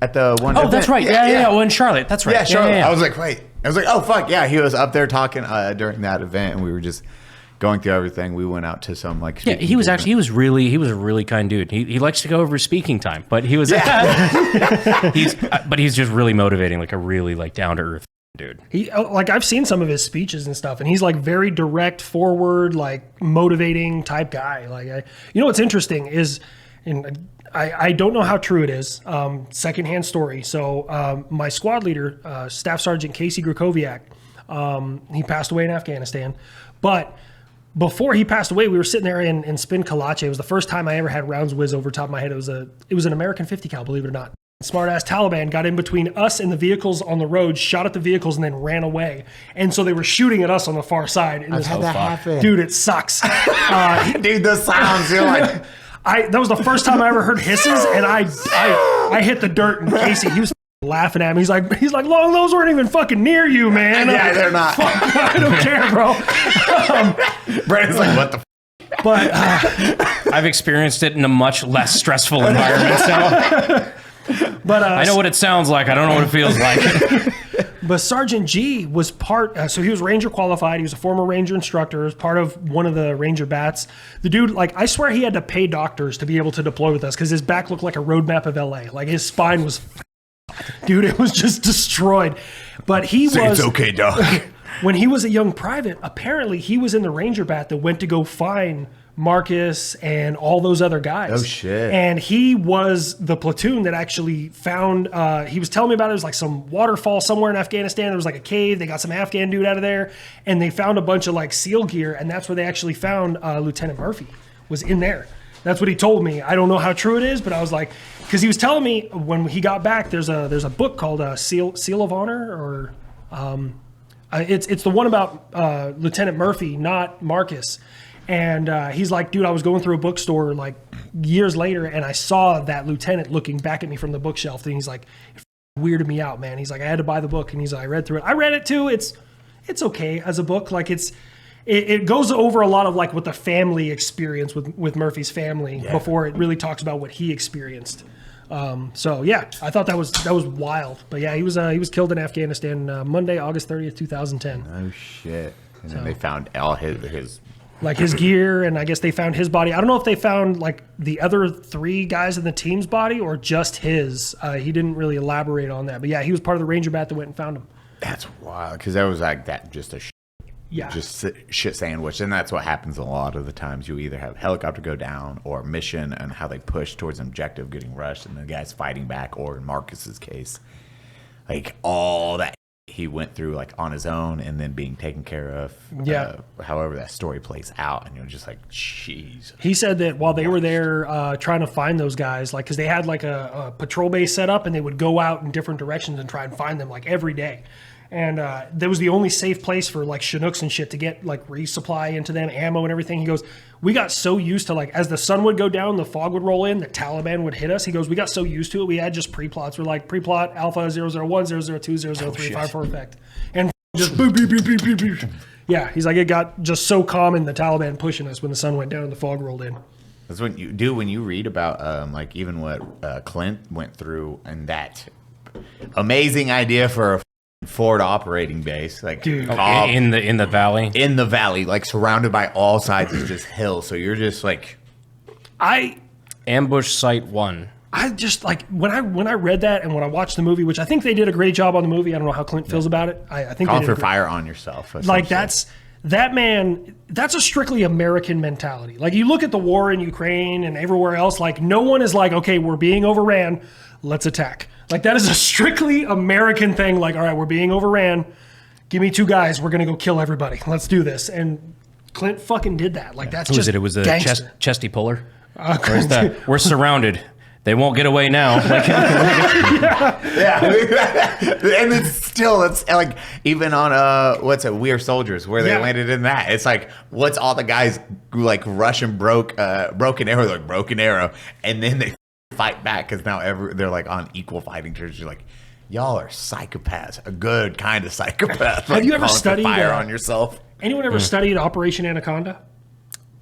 At the one. Oh, that's right. Yeah. Well, in Charlotte. That's right. Yeah, Charlotte. I was like, wait. I was like, oh fuck yeah. He was up there talking during that event, and we were just going through everything. We went out to some like. Yeah, he was a really kind dude. He likes to go over speaking time, but he was. He's just really motivating, like a really like down to earth dude. I've seen some of his speeches and stuff, and he's like very direct, forward, like motivating type guy. Like, what's interesting is, and I don't know how true it is. Secondhand story. So my squad leader, Staff Sergeant Casey Grakowiak, he passed away in Afghanistan, but before he passed away, we were sitting there in Spin Kalache. It was the first time I ever had rounds whiz over top of my head. It was an American 50 cal, believe it or not. Smart ass Taliban got in between us and the vehicles on the road, shot at the vehicles, and then ran away. And so they were shooting at us on the far side. I've had that happen. Dude, it sucks. Dude, the sounds. You're like, that was the first time I ever heard hisses, and I hit the dirt. And Casey, he was laughing at me. He's like, Long, those weren't even fucking near you, man. Yeah, they're not. Fuck, I don't care, bro. Brandon's like, what the. But I've experienced it in a much less stressful environment. So. But I know what it sounds like. I don't know what it feels like. But Sergeant G was so he was Ranger qualified. He was a former Ranger instructor. As part of one of the Ranger bats. The dude, I swear he had to pay doctors to be able to deploy with us because his back looked like a road map of LA. Like his spine was, dude, it was just destroyed. But he was. It's okay, Doc. When he was a young private, apparently he was in the Ranger bat that went to go find Marcus and all those other guys. Oh shit. And he was the platoon that actually found he was telling me about it. It was like some waterfall somewhere in Afghanistan. There was like a cave. They got some Afghan dude out of there, and they found a bunch of like SEAL gear, and that's where they actually found Lieutenant Murphy was in there. That's what he told me. I don't know how true it is, but I was like, because he was telling me when he got back, there's a book called Seal of Honor, or it's the one about Lieutenant Murphy, not Marcus. And he's like, dude, I was going through a bookstore like years later, and I saw that lieutenant looking back at me from the bookshelf. And he's like, it weirded me out, man. He's like, I had to buy the book, and he's like, I read through it. I read it too. It's okay as a book. Like it goes over a lot of like what the family experienced with Murphy's family before it really talks about what he experienced. So yeah, I thought that was wild. But yeah, he was killed in Afghanistan Monday, August 30th, 2010. Oh shit! And then they found all his. Like his gear, and I guess they found his body. I don't know if they found like the other 3 guys in the team's body or just his. He didn't really elaborate on that. But yeah, he was part of the Ranger bat that went and found him. That's wild, because that was like that just a shit sandwich. And that's what happens a lot of the times. You either have helicopter go down or mission and how they push towards an objective getting rushed and the guy's fighting back, or in Marcus's case, like all that he went through like on his own and then being taken care of. However that story plays out, and you're just like, jeez. He said that while they were there trying to find those guys, like because they had like a patrol base set up, and they would go out in different directions and try and find them like every day. And that was the only safe place for like Chinooks and shit to get like resupply into them, ammo and everything. He goes, we got so used to like, as the sun would go down, the fog would roll in, the Taliban would hit us. He goes, we got so used to it. We had just pre-plots. We're like pre-plot Alpha 001, 002, 003, 54 effect. And just boop, beep, beep, beep, beep, beep. Yeah, he's like, it got just so common, the Taliban pushing us when the sun went down and the fog rolled in. That's what you do when you read about like even what Clint went through, and that amazing idea for a forward operating base, like dude, in the valley, like surrounded by all sides is just hills. So you're just like, ambush site 1. I just like when I read that and when I watched the movie, which I think they did a great job on the movie. I don't know how Clint feels about it. I think call they for fire on yourself. Like that's a strictly American mentality. Like you look at the war in Ukraine and everywhere else, like no one is like, okay, we're being overran, let's attack. Like that is a strictly American thing. Like, all right, we're being overran. Give me 2 guys. We're gonna go kill everybody. Let's do this. And Clint fucking did that. Like that's just it was a gangster. chesty puller. We're surrounded. They won't get away now. Like, Yeah, and it's like even on what's it, We Are Soldiers, where they landed in that. It's like, what's all the guys like Russian broken arrow, like broken arrow, and then they fight back because now they're like on equal fighting terms. You're like, y'all are psychopaths, a good kind of psychopath. Have like, you ever studied fire on yourself? Anyone ever studied Operation Anaconda?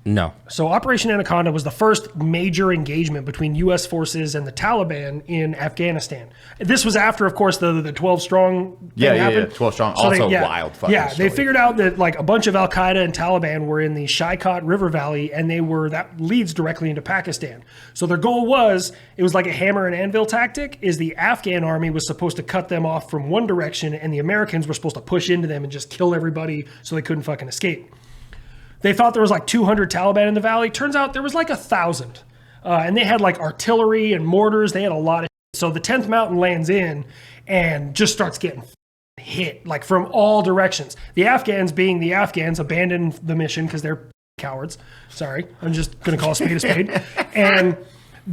no. So Operation Anaconda was the first major engagement between U.S. forces and the Taliban in Afghanistan. This was after, of course, the 12 strong thing happened. 12 strong. So Also wild fucking Yeah, story. they figured out that like a bunch of Al-Qaeda and Taliban were in the Shaikat River Valley, and that leads directly into Pakistan. So their goal was, it was like a hammer and anvil tactic, is the Afghan army was supposed to cut them off from one direction, and the Americans were supposed to push into them and just kill everybody so they couldn't fucking escape. They thought there was like 200 Taliban in the valley. Turns out there was like 1,000. And they had like artillery and mortars. They had a lot of shit. So the 10th Mountain lands in and just starts getting hit like from all directions. The Afghans, being the Afghans, abandoned the mission because they're cowards. Sorry, I'm just going to call a spade a spade. And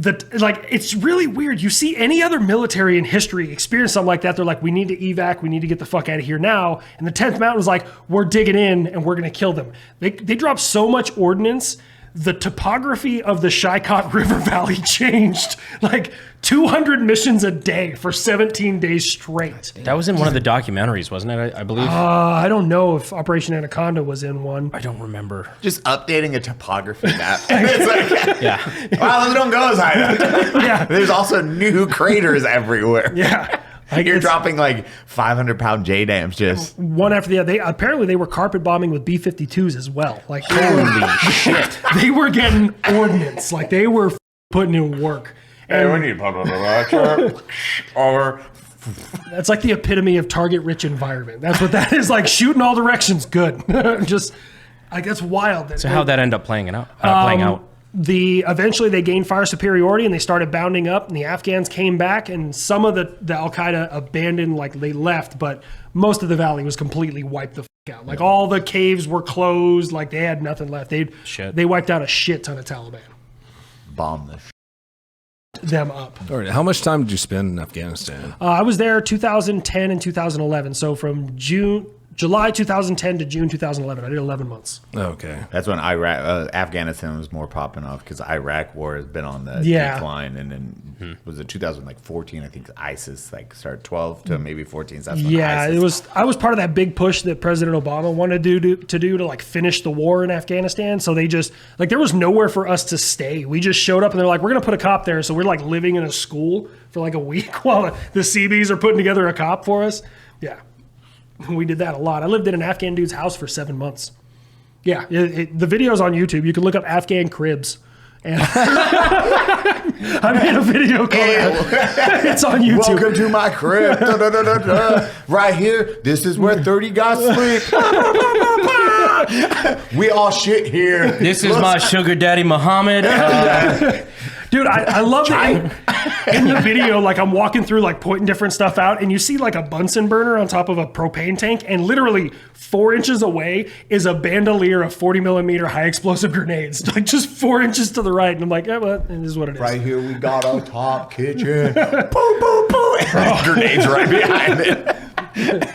it's really weird. You see any other military in history experience something like that, they're like, we need to evac, we need to get the fuck out of here now. And the 10th Mountain was like, we're digging in and we're going to kill them. They dropped so much ordnance, the topography of the Shaikat River Valley changed. Like 200 missions a day for 17 days straight. That was in one of the documentaries, wasn't it? I believe. I don't know if Operation Anaconda was in one. I don't remember. Just updating a topography map. It's like, Yeah. wow, those don't go as high. Yeah. There's also new craters everywhere. Yeah. Like You're dropping like 500-pound J-dams just. One after the other. They were carpet bombing with B-52s as well. Like Holy shit. they were getting ordnance. Like they were putting in work. Hey, we need over. That's like the epitome of target-rich environment. That's what that is. Like shooting all directions, good. Just like that's wild. So how'd that end up playing out? Eventually they gained fire superiority and they started bounding up, and the Afghans came back, and some of the Al-Qaeda abandoned, like they left, but most of the valley was completely wiped the fuck out. Like all the caves were closed, like they had nothing left. They wiped out a shit ton of Taliban. Bomb them up. All right, how much time did you spend in Afghanistan? I was there 2010 and 2011. So from July 2010 to June 2011. I did 11 months. Okay. That's when Afghanistan was more popping off because the Iraq war has been on the decline. And then was it 2014? I think ISIS started 12 to maybe 14. So that's when ISIS. I was part of that big push that President Obama wanted to do to finish the war in Afghanistan. So they just there was nowhere for us to stay. We just showed up and they're like, we're going to put a cop there. So we're living in a school for a week while the Seabees are putting together a cop for us. Yeah. We did that a lot. I lived in an Afghan dude's house for 7 months. Yeah, the video's on YouTube. You can look up Afghan cribs. And I made a video called It's on YouTube. Welcome to my crib. Da, da, da, da, da. Right here, this is where 30 guys sleep. We all shit here. This is my sugar daddy, Muhammad. Dude, I love it. In the video, I'm walking through, pointing different stuff out, and you see a Bunsen burner on top of a propane tank, and literally 4 inches away is a bandolier of 40 millimeter high explosive grenades, just 4 inches to the right. And I'm like, yeah, well, it is what it is. Right here, we got our top kitchen. Boom, boom, boom. And grenades right behind it.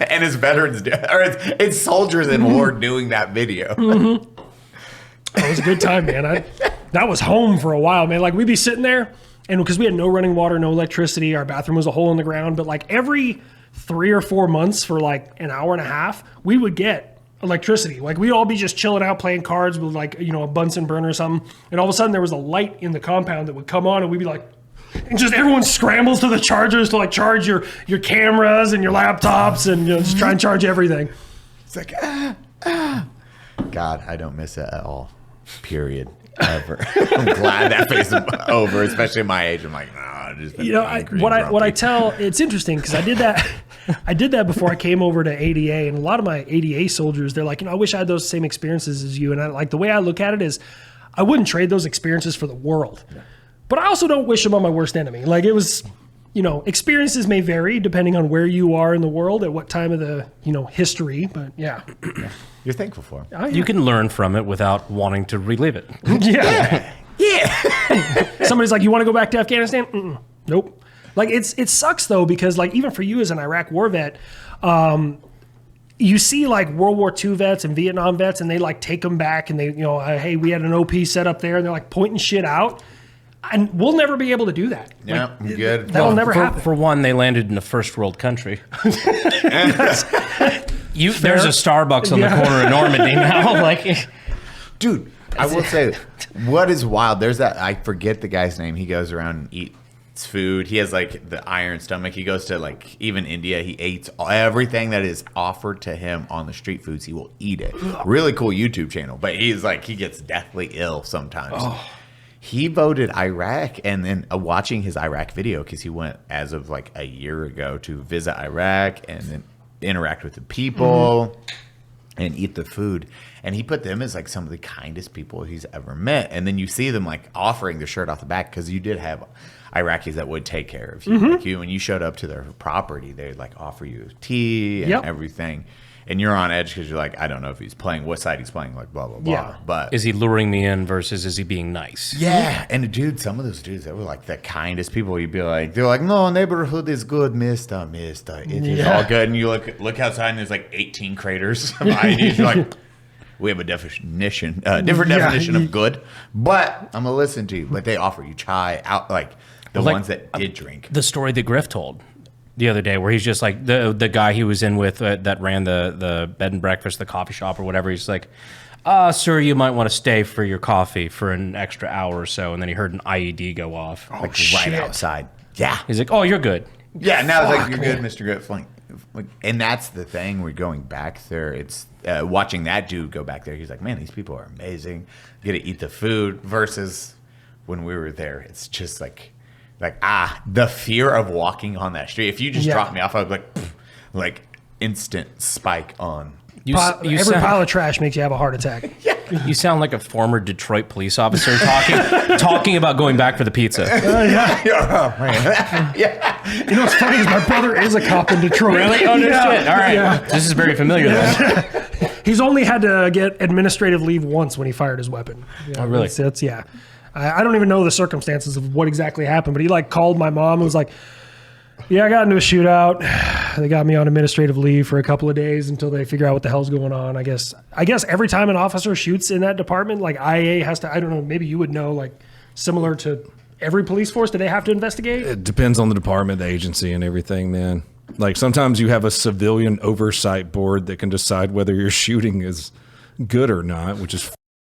And it's veterans, or it's soldiers in war doing that video. Mm-hmm. It was a good time, man. That was home for a while, man. We'd be sitting there, and because we had no running water, no electricity, our bathroom was a hole in the ground. But every 3 or 4 months for an hour and a half, we would get electricity. We'd all be just chilling out playing cards with a Bunsen burner or something. And all of a sudden there was a light in the compound that would come on, and we'd be and just everyone scrambles to the chargers to charge your cameras and your laptops and just try and charge everything. It's God, I don't miss it at all. Period. Ever. I'm glad that phase is over, especially at my age. I'm just what I tell, it's interesting because I did that before I came over to ADA, and a lot of my ADA soldiers, they're I wish I had those same experiences as you. And the way I look at it is, I wouldn't trade those experiences for the world. Yeah. But I also don't wish them on my worst enemy. It was, experiences may vary depending on where you are in the world at what time of the, history. But yeah. You're thankful for it. You can learn from it without wanting to relive it. Yeah. Yeah. Somebody's like, you want to go back to Afghanistan? Mm-mm. Nope. Like it sucks though, because like even for you as an Iraq war vet, you see like World War II vets and Vietnam vets, and they like take them back, and they, you know, hey, we had an OP set up there, and they're like pointing shit out, and we'll never be able to do that. Yeah, like, good. That'll never happen. For one, they landed in a first world country. There's a Starbucks on the corner of Normandy now. Like, dude, I will say, what is wild? There's that, I forget the guy's name. He goes around and eats food. He has like the iron stomach. He goes to like even India. He eats everything that is offered to him on the street foods. He will eat it. Really cool YouTube channel. But he's like, he gets deathly ill sometimes. Oh. He voted Iraq, and then watching his Iraq video, because he went as of like a year ago to visit Iraq and then interact with the people and eat the food. And he put them as like some of the kindest people he's ever met. And then you see them like offering the shirt off the back, because you did have Iraqis that would take care of you. Like you, when you showed up to their property, they'd like offer you tea and everything. And you're on edge because you're like, I don't know if he's playing, what side he's playing, like blah, blah, blah. Yeah. But is he luring me in versus is he being nice? Yeah. And dude, some of those dudes, they were like the kindest people. You'd be like, they're like, no, neighborhood is good, mister. It is all good. And you look outside and there's like 18 craters behind you. You're like, we have a different definition of good. But I'm going to listen to you. But they offer you chai out, like the ones that did drink. The story that Griff told the other day, where he's just like the guy he was in with that ran the bed and breakfast, the coffee shop or whatever. He's like, sir, you might want to stay for your coffee for an extra hour or so. And then he heard an IED go off. Like right outside. Yeah. He's like, oh, you're good. Yeah, now it's like, you're good, Mr. Griff. Like, and that's the thing. We're going back there. It's watching that dude go back there. He's like, man, these people are amazing. Get to eat the food. Versus when we were there, it's just like the fear of walking on that street. If you just dropped me off, I'd be like instant spike on. Every pile of trash makes you have a heart attack. You sound like a former Detroit police officer talking about going back for the pizza. You know what's funny is my brother is a cop in Detroit. Really? Oh, no shit. All right. This is very familiar then. He's only had to get administrative leave once when he fired his weapon. Oh, really? That's I don't even know the circumstances of what exactly happened, but he like called my mom and was like, yeah, I got into a shootout. They got me on administrative leave for a couple of days until they figure out what the hell's going on. I guess every time an officer shoots in that department, like IA has to, I don't know, maybe you would know, like similar to every police force, do they have to investigate? It depends on the department, the agency, and everything, man. Like sometimes you have a civilian oversight board that can decide whether your shooting is good or not, which is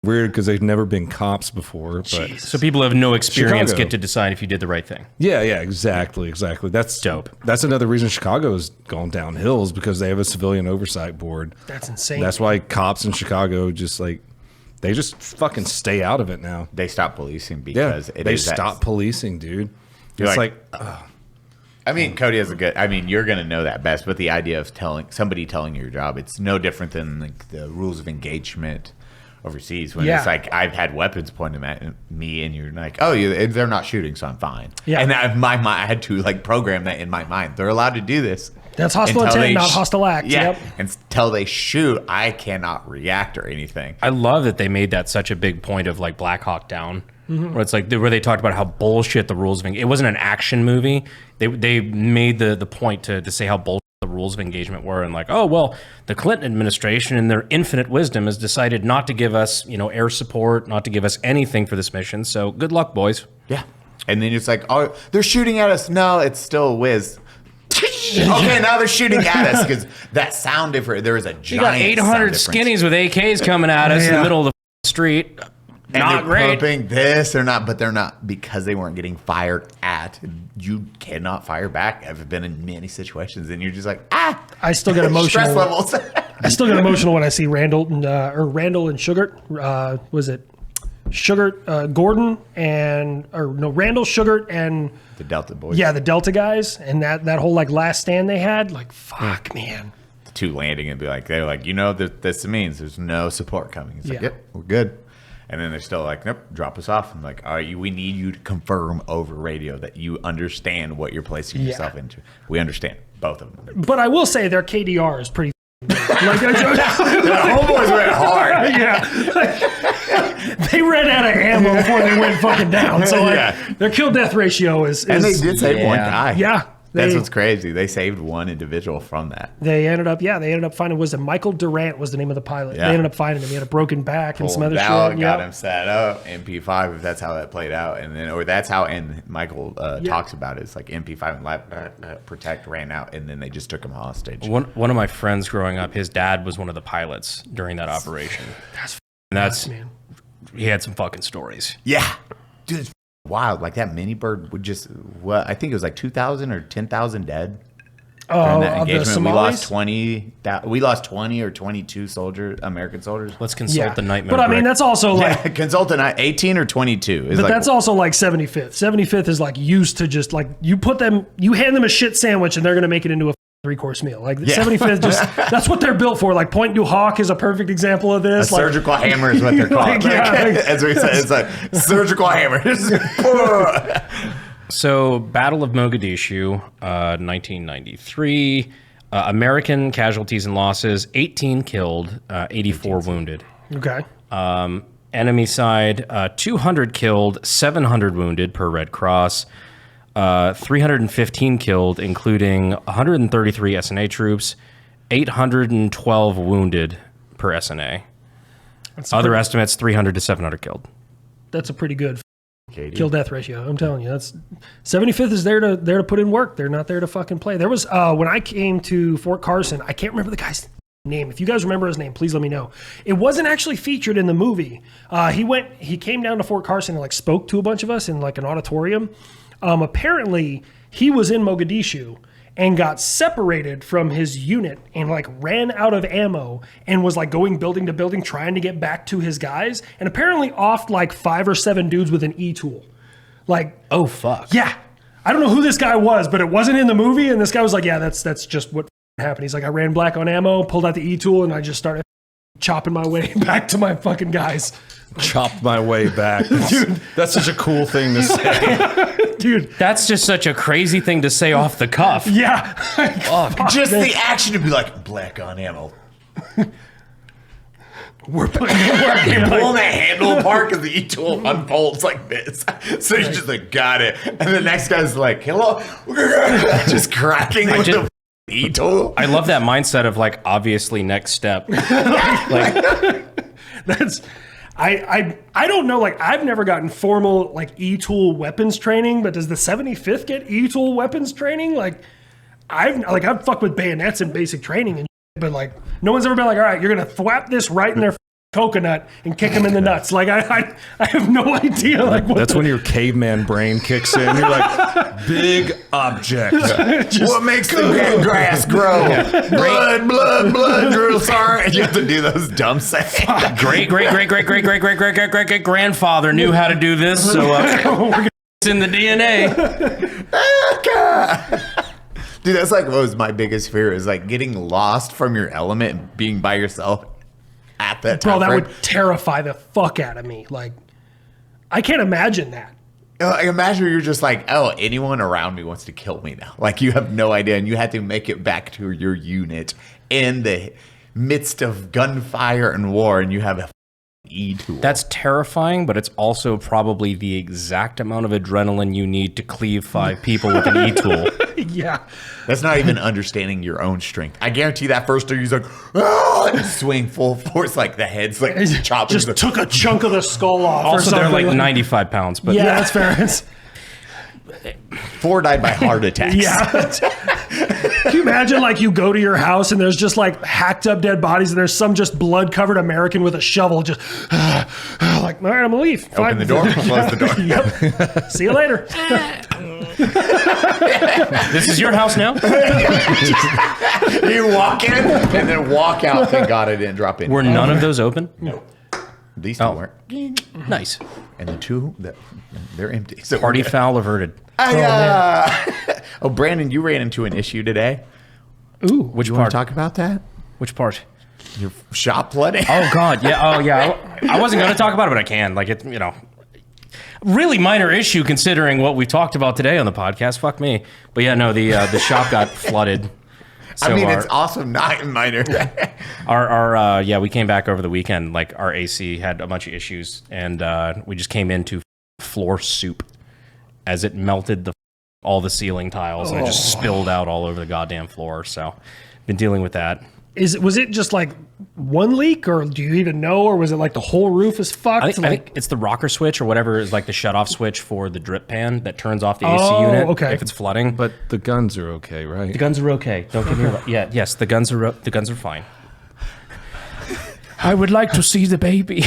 weird because they've never been cops before. But so people who have no experience Chicago get to decide if you did the right thing. Yeah, exactly. That's dope. That's another reason Chicago's gone downhill is because they have a civilian oversight board. That's insane. That's why cops in Chicago just like they just fucking stay out of it now. They stop policing because they stop policing, dude. It's like I mean, Cody has a good. I mean, you're gonna know that best, but the idea of telling you your job, it's no different than like the rules of engagement overseas when it's like I've had weapons pointed at me and you're like, oh, they're not shooting, so I'm fine. Yeah. And I had to like program that in my mind. They're allowed to do this. That's hostile intent, not hostile act. Yeah. Yep. Until they shoot, I cannot react or anything. I love that they made that such a big point of like Black Hawk Down. Where it's like where they talked about how bullshit the rules of it wasn't an action movie. They made the point to say how bullshit the rules of engagement were, and like, oh well, the Clinton administration in their infinite wisdom has decided not to give us air support, not to give us anything for this mission. So good luck, boys. Yeah. And then it's like, oh, they're shooting at us. No, it's still a whiz. Okay, now they're shooting at us because that sound different. There was a giant. You got 800 skinnies with AKs coming at us in the middle of the street. And not they're great. Pumping this or not, but they're not because they weren't getting fired at. You cannot fire back. I've been in many situations, and you're just like, I still get emotional. Stress levels. I still get emotional when I see Randall and Sugart. Was it Sugart, Gordon Randall, Sugart, and the Delta boys. Yeah, the Delta guys, and that whole like last stand they had. Like, fuck, man. The two landing and be like, they're like, this means there's no support coming. It's like, yep, we're good. And then they're still like, nope, drop us off. I'm like, all right, we need you to confirm over radio that you understand what you're placing yourself into. We understand, both of them. But I will say their KDR is pretty good. Like, the homeboys went hard. they ran out of ammo before they went fucking down. So like, their kill death ratio is And they did save one guy. Yeah. That's what's crazy. They saved one individual from that. They ended up finding, was it Michael Durant was the name of the pilot. Yeah. They ended up finding him. He had a broken back and some other shit. Got him set up. MP5, if that's how that played out. And then, or that's how, and Michael talks about it. It's like MP5 and Protect ran out, and then they just took him hostage. One of my friends growing up, his dad was one of the pilots during that operation. That's man. He had some fucking stories. Yeah. Dude, it's wild. Like that mini bird would just, I think it was like 2,000 or 10,000 dead. Oh, that engagement. the Somalis? We lost 20 or 22 American soldiers. Let's consult the nightmare. But I mean, that's also like consult 18 or 22. But like, that's also like 75th. 75th is like used to just like you hand them a shit sandwich and they're gonna make it into a 3-course meal. Like the 75th, just that's what they're built for. Like Point du Hoc is a perfect example of this. A surgical hammer is what they're called. As we said, it's like surgical hammer. So, Battle of Mogadishu, 1993. American casualties and losses: 18 killed, 84 wounded. Okay. Enemy side: 200 killed, 700 wounded per Red Cross. 315 killed, including 133 SNA troops, 812 wounded per SNA. Other estimates, 300 to 700 killed. That's a pretty good kill death ratio. I'm telling you, that's 75th is there to put in work. They're not there to fucking play. There was when I came to Fort Carson, I can't remember the guy's name. If you guys remember his name, please let me know. It wasn't actually featured in the movie. He came down to Fort Carson and like spoke to a bunch of us in like an auditorium. Apparently he was in Mogadishu and got separated from his unit and like ran out of ammo and was like going building to building trying to get back to his guys, and apparently offed like 5 or 7 dudes with an E-tool. Like, oh fuck. Yeah. I don't know who this guy was, but it wasn't in the movie, and this guy was like, yeah, that's just what happened. He's like, I ran black on ammo, pulled out the E-tool, and I just started chopping my way back to my fucking guys. Chopped my way back. Dude, that's such a cool thing to say. Dude, that's just such a crazy thing to say off the cuff. Yeah. Just the action to be like, black on ammo. We're putting it work. You're pulling that handle apart because the E-tool unfolds like this. So he's just like, got it. And the next guy's like, hello. Just cracking with the E-tool. I love that mindset of like, obviously next step. That's... I don't know, like I've never gotten formal like E-tool weapons training, but does the 75th get E-tool weapons training? Like I've fucked with bayonets in basic training and shit, but like no one's ever been like, all right, you're gonna thwap this right in their coconut and kick them in the nuts. Like I have no idea. Like that's when your caveman brain kicks in. You're like, big object. What makes the grass grow? Blood grow. Sorry, you have to do those dumb sayings. Great grandfather knew how to do this, so it's in the DNA. Dude, that's like what was my biggest fear is like getting lost from your element and being by yourself at that time. Bro, that would terrify the fuck out of me. Like, I can't imagine that. Like, imagine you're just like, oh, anyone around me wants to kill me now. Like, you have no idea, and you had to make it back to your unit in the midst of gunfire and war, and you have a E-tool. That's terrifying, but it's also probably the exact amount of adrenaline you need to cleave 5 people with an E-tool. Yeah. That's not even understanding your own strength. I guarantee that first dude, he's like, oh, and swing full force, like the head's like chopping. Just took a chunk of the skull off. Also, or something. they're like 95 pounds. But yeah, that's fair. 4 died by heart attacks. Yeah. Can you imagine, like, you go to your house and there's just, like, hacked up dead bodies and there's some just blood-covered American with a shovel just, like, all right, I'm going to leave. Open the door, close the door. Yep. See you later. This is your house now? You walk in and then walk out. Thank God I didn't drop in. Were none of those open? No. These two weren't. Nice. And the 2, they're empty. So Party foul averted. Oh, Brandon, you ran into an issue today. Ooh, which you part? Want to talk about that? Which part? Your shop flooding. Oh God, yeah. Oh yeah. I wasn't going to talk about it, but I can. Like it, you know, really minor issue considering what we talked about today on the podcast. Fuck me. But yeah, no, the shop got flooded. So I mean, it's also not minor. We came back over the weekend. Like our AC had a bunch of issues, and we just came into floor soup as it melted all the ceiling tiles and it just spilled out all over the goddamn floor. So, been dealing with that. Was it just like one leak, or do you even know, or was it like the whole roof is fucked? I think it's the rocker switch or whatever is like the shut-off switch for the drip pan that turns off the AC unit if it's flooding. But the guns are okay, right? The guns are okay. Don't get me wrong. Yeah, yes, the guns are fine. I would like to see the baby.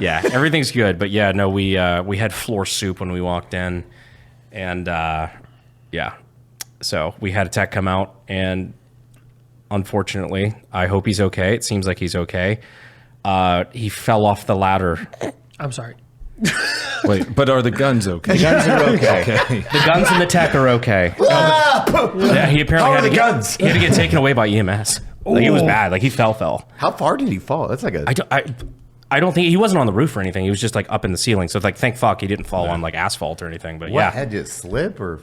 Yeah, everything's good. But yeah, no, we had floor soup when we walked in, and so we had a tech come out, and unfortunately, I hope he's okay. It seems like he's okay. He fell off the ladder. I'm sorry. Wait, but are the guns okay? The guns are okay. The guns and the tech are okay. Yeah, he apparently had to get taken away by EMS. Like it was bad. Like he fell. How far did he fall? That's like I don't think he wasn't on the roof or anything. He was just like up in the ceiling. So it's like, thank fuck he didn't fall on like asphalt or anything. But what, had you slip or?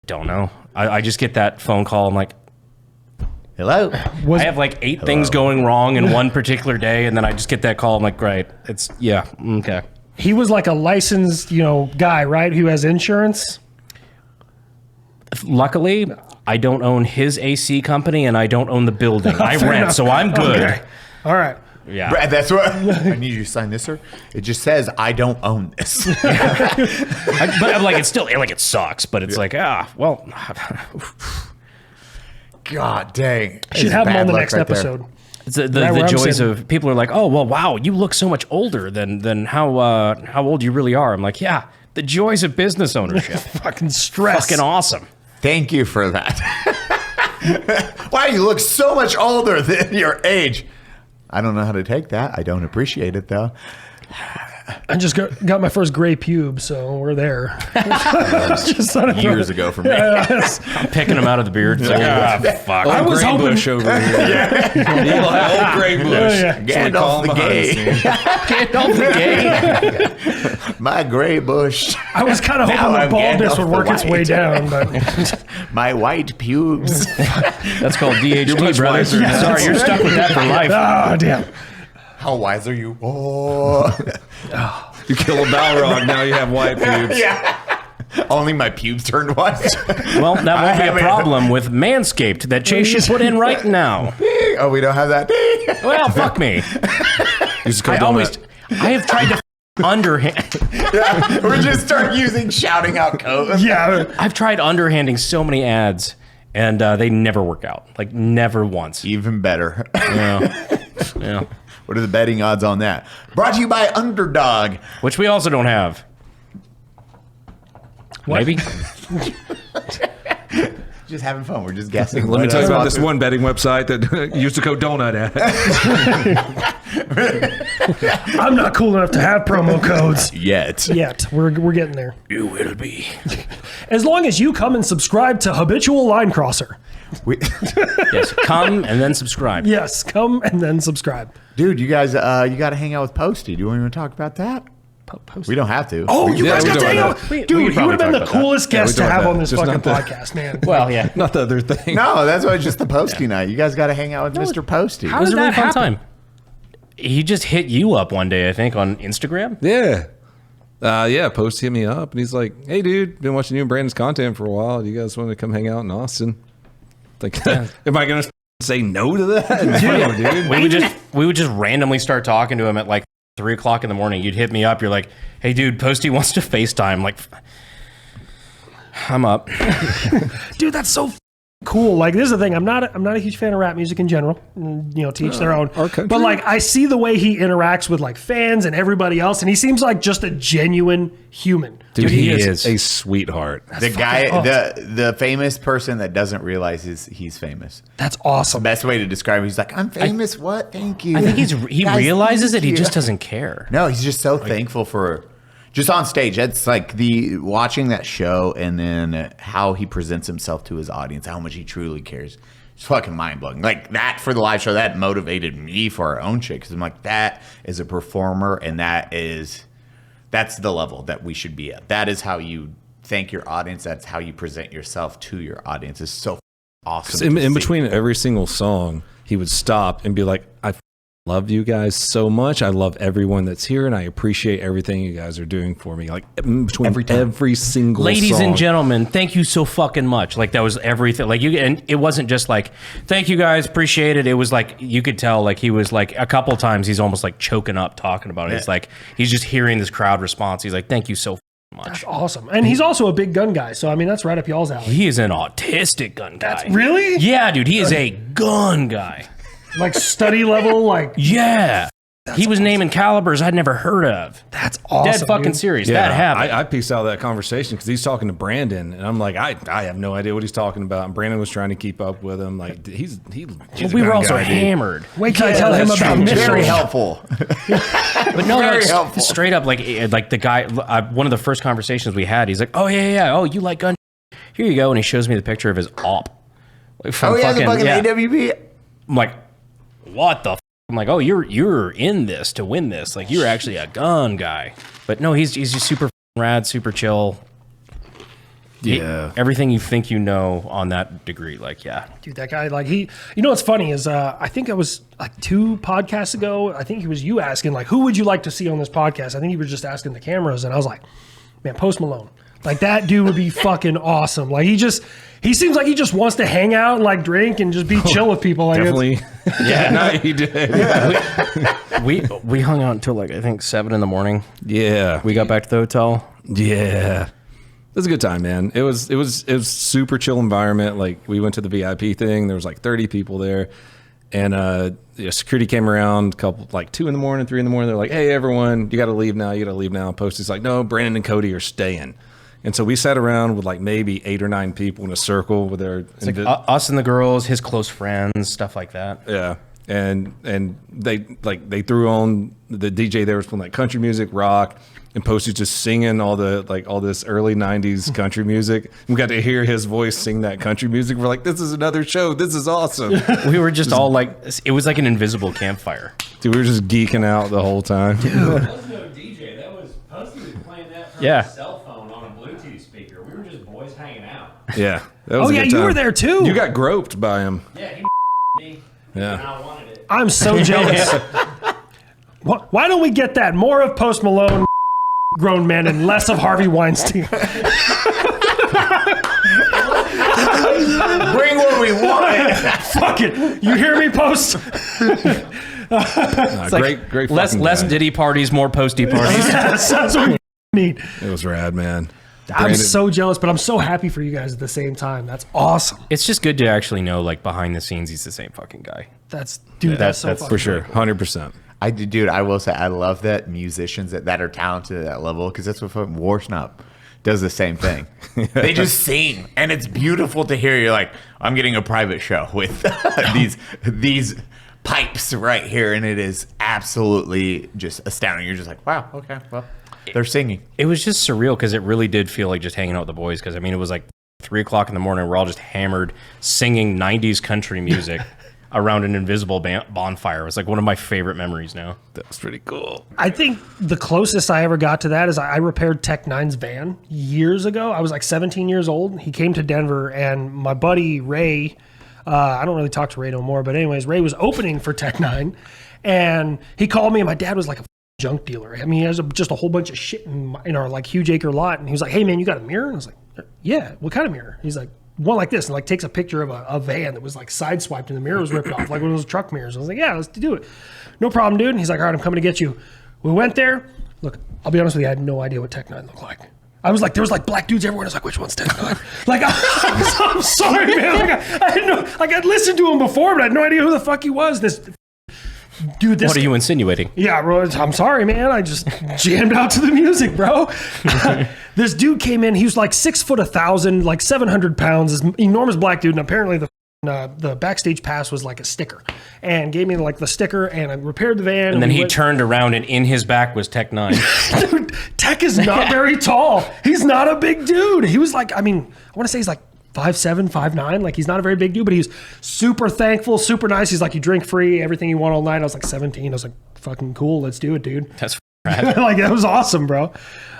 Don't know. I just get that phone call. I'm like, hello. I have like 8 things going wrong in one particular day, and then I just get that call. I'm like, great. It's okay. He was like a licensed, guy, right? Who has insurance. Luckily, I don't own his AC company, and I don't own the building. I rent, so I'm good. Okay. All right. Yeah. Brad, that's what I need you to sign this, sir. It just says I don't own this. But I'm like, it's still like it sucks, but it's like, well. God dang. Should have him on the next episode. The joys of people are like, oh well, wow, you look so much older than how old you really are. I'm like, yeah, the joys of business ownership. Fucking stress. Fucking awesome. Thank you for that. Wow, you look so much older than your age. I don't know how to take that. I don't appreciate it though. I just got my first gray pube, so we're there. Just years ago for me. I'm picking them out of the beard. It's like, fuck. I was hoping bush over here. Old gray bush. Gandalf the gay. Gandalf the gay. My gray bush. I was kind of hoping the baldness would work its way down, but my white pubes. That's called DHT, brother. Sorry, you're stuck with that for life. Oh, damn. How wise are you? Oh. You kill a Balrog, now you have white pubes. Yeah. Only my pubes turned white. Well, that won't be a problem with MANSCAPED that Chase should put in right now. Oh, we don't have that? Well, fuck me. I have tried to underhand. Yeah, we just start using shouting out code. Yeah. I've tried underhanding so many ads, and they never work out. Like, never once. Even better. Yeah. What are the betting odds on that? Brought to you by Underdog. Which we also don't have. What? Maybe. Just having fun. We're just guessing. Let me tell you about this one betting website that used to code donut at. I'm not cool enough to have promo codes. Yet. We're getting there. You will be. As long as you come and subscribe to Habitual Linecrosser. Yes, come and then subscribe. Yes, come and then subscribe. Dude, you guys, you got to hang out with Posty. Do you want to talk about that? We don't have to. Oh, you guys got to hang out. Dude, you would have been the coolest guest to have on this Just fucking not that. podcast, man. Well, yeah. Not the other thing. No, that's why it's just the Posty night. You guys got to hang out with Mr. Posty. It was a really fun time. He just hit you up one day, I think, on Instagram. Yeah. Post hit me up and he's like, hey dude, been watching you and Brandon's content for a while. Do you guys want to come hang out in Austin? Like, am I going to say no to that? No, dude. We would just randomly start talking to him at like 3 o'clock in the morning. You'd hit me up. You're like, hey dude, Posty wants to FaceTime. Like, I'm up. Dude, that's so cool. Like, this is the thing. I'm not a huge fan of rap music in general. To each their own. But like, I see the way he interacts with like fans and everybody else, and he seems like just a genuine human. Dude, he is a sweetheart. The guy, the famous person that doesn't realize he's famous. That's awesome. The best way to describe him. He's like, I'm famous. What? Thank you. I think he realizes it. He just doesn't care. No, he's just so thankful for. Just on stage, that's like watching that show and then how he presents himself to his audience, how much he truly cares. It's fucking mind blowing. Like that for the live show, that motivated me for our own shit because I'm like, that is a performer, and that's the level that we should be at. That is how you thank your audience. That's how you present yourself to your audience. It's so awesome. In between every single song, he would stop and be like, I love you guys so much. I love everyone that's here, and I appreciate everything you guys are doing for me. Like in between every single Ladies song. and gentlemen, thank you so fucking much. Like that was everything. Like and it wasn't just like, thank you guys, appreciate it. It was like, you could tell like he was like a couple times he's almost like choking up talking about it. It's like, he's just hearing this crowd response. He's like, thank you so much. That's awesome. And he's also a big gun guy. So, I mean, that's right up y'all's alley. He is an autistic gun guy. That's really? Yeah, dude. He is a gun guy. Like study level, like. Yeah. He was naming calibers I'd never heard of. That's awesome. Dead fucking serious. Yeah, That happened. I pieced out of that conversation because he's talking to Brandon, and I'm like, I have no idea what he's talking about. And Brandon was trying to keep up with him. Like he's we a were gun also guy, dude. hammered. Wait till I tell him about Mitchell. Very helpful. But no, Very like, helpful. straight up, like the guy, one of the first conversations we had, he's like, oh, yeah. Oh, you like gun? Here you go. And he shows me the picture of his op. Like, from The fucking yeah. AWB. I'm like, what the f-? I'm like, oh, you're in this to win this. Like, you're actually a gun guy. But no, he's just super rad, super chill. Yeah. Everything you think you know on that degree, like, yeah. Dude, that guy, like you know what's funny is I think it was like 2 podcasts ago, I think it was you asking, like, who would you like to see on this podcast? I think you were just asking the cameras, and I was like, man, Post Malone. Like, that dude would be fucking awesome. Like, he seems like he just wants to hang out and, like, drink and just be chill with people. Like, Definitely. Yeah, no, he did. We hung out until, like, I think 7 in the morning. Yeah. We got back to the hotel. Yeah. It was a good time, man. It was super chill environment. Like, we went to the VIP thing. There was like 30 people there. And security came around like 2 in the morning, 3 in the morning. They're like, hey, everyone, you got to leave now. You got to leave now. Posty's like, no, Brandon and Cody are staying. And so we sat around with like maybe 8 or 9 people in a circle with their It's like us and the girls, his close friends, stuff like that. Yeah. And they threw on the DJ there was playing like country music, rock, and Posty's just singing all this early 90s country music. We got to hear his voice sing that country music. We're like, this is another show. This is awesome. We were just all like, it was like an invisible campfire. Dude, we were just geeking out the whole time. There was no DJ. That was Posty was playing that from his cell phone on a Bluetooth speaker. We were just boys hanging out. Yeah. That was a good you time. were there too. You got groped by him. Yeah, he me. Yeah. And I wanted it. I'm so jealous. Why don't we get that? More of Post Malone, grown men, and less of Harvey Weinstein. Bring what we want. Fuck it. You hear me, Post? Great Less fucking guy. Diddy parties, more Posty parties. Yes, that's what we need. It was rad, man. I'm so jealous, but I'm so happy for you guys at the same time. That's awesome. It's just good to actually know, like, behind the scenes, he's the same fucking guy. That's That's so fucking For sure. cool. 100%. Dude, I will say, I love that musicians that are talented at that level, because that's what fucking Warsnup does the same thing. They just sing, and it's beautiful to hear. You're like, I'm getting a private show with these pipes right here, and it is absolutely just astounding. You're just like, wow, okay, well, they're singing. It was just surreal because it really did feel like just hanging out with the boys. Because, I mean, it was like 3 o'clock in the morning. We're all just hammered, singing 90s country music around an invisible bonfire. It was like one of my favorite memories now. That was pretty cool. I think the closest I ever got to that is I repaired Tech Nine's van years ago. I was like 17 years old. He came to Denver, and my buddy Ray, I don't really talk to Ray no more, but anyways, Ray was opening for Tech Nine, and he called me, and my dad was like a junk dealer. I mean, he has just a whole bunch of shit in our like huge acre lot, and he was like, hey man, you got a mirror? And I was like, yeah, what kind of mirror? He's like, one like this, and like takes a picture of a van that was like sideswiped and the mirror was ripped off, like one of those truck mirrors. I was like, yeah, let's do it. No problem, dude. And he's like, all right, I'm coming to get you. We went there. Look, I'll be honest with you, I had no idea what Tech Nine looked like. I was like, there was like black dudes everywhere. I was like, which one's Tech Nine? Like, I'm sorry, man. Like, I had no, like I'd listened to him before, but I had no idea who the fuck he was. This dude, What are you insinuating? Yeah, bro, I'm sorry, man. I just jammed out to the music, bro. This dude came in. He was like 6 foot 1,000, like 700 pounds. This enormous black dude. And apparently the backstage pass was like a sticker, and gave me like the sticker, and I repaired the van. And then we he went, turned around, and in his back was Tech Nine. Dude, Tech is not very tall. He's not a big dude. He was like, I mean, I want to say he's like 5'7", 5'9". Like, he's not a very big dude, but he's super thankful, super nice. He's like, you drink free, everything you want all night. I was like 17. I was like, fucking cool. Let's do it, dude. That's rad. Like, that was awesome, bro.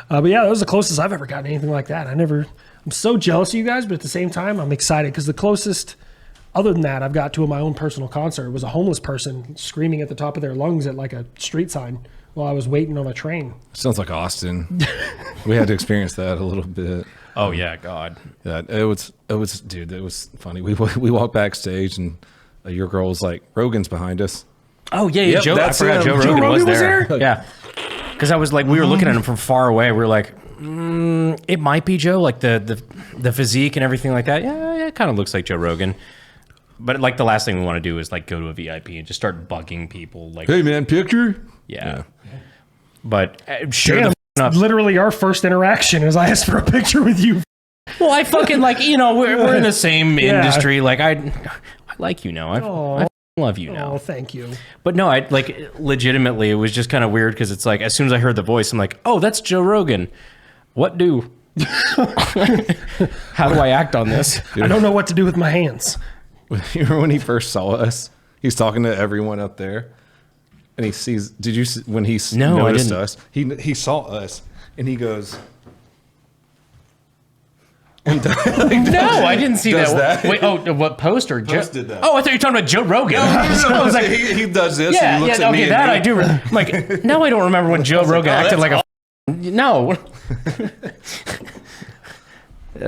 But yeah, that was the closest I've ever gotten anything like that. I'm so jealous of you guys, but at the same time, I'm excited because the closest other than that, I've got two of my own personal concert. It was a homeless person screaming at the top of their lungs at like a street sign while I was waiting on a train. Sounds like Austin. We had to experience that a little bit. Oh yeah, God. Yeah, it was, dude, it was funny. We walked backstage and your girl was like, Rogan's behind us. Oh yeah, yeah. Yep, I forgot Joe Rogan was there. Yeah, because I was like, we were looking at him from far away. We were like, it might be Joe, like the physique and everything like that. Yeah, it kind of looks like Joe Rogan. But like the last thing we want to do is like go to a VIP and just start bugging people. Like, hey man, picture. Yeah. But sure. Damn, literally our first interaction is I asked for a picture with you. Well, I fucking like, you know, we're in the same industry. Like I like, you know, I love you now. Oh, thank you. But no, I like legitimately, it was just kind of weird because it's like as soon as I heard the voice, I'm like, oh, that's Joe Rogan. What do? How do I act on this? I don't know what to do with my hands. You remember when he first saw us? He's talking to everyone up there, and he sees. Did you see, when he noticed us? He saw us, and he goes. And no, I didn't see that. Wait, what poster? Posted that. Oh, I thought you were talking about Joe Rogan. I was like, he does this. Yeah, and he looks at me. Okay, that I do. I'm like, now I don't remember when Joe Rogan acted like a. No.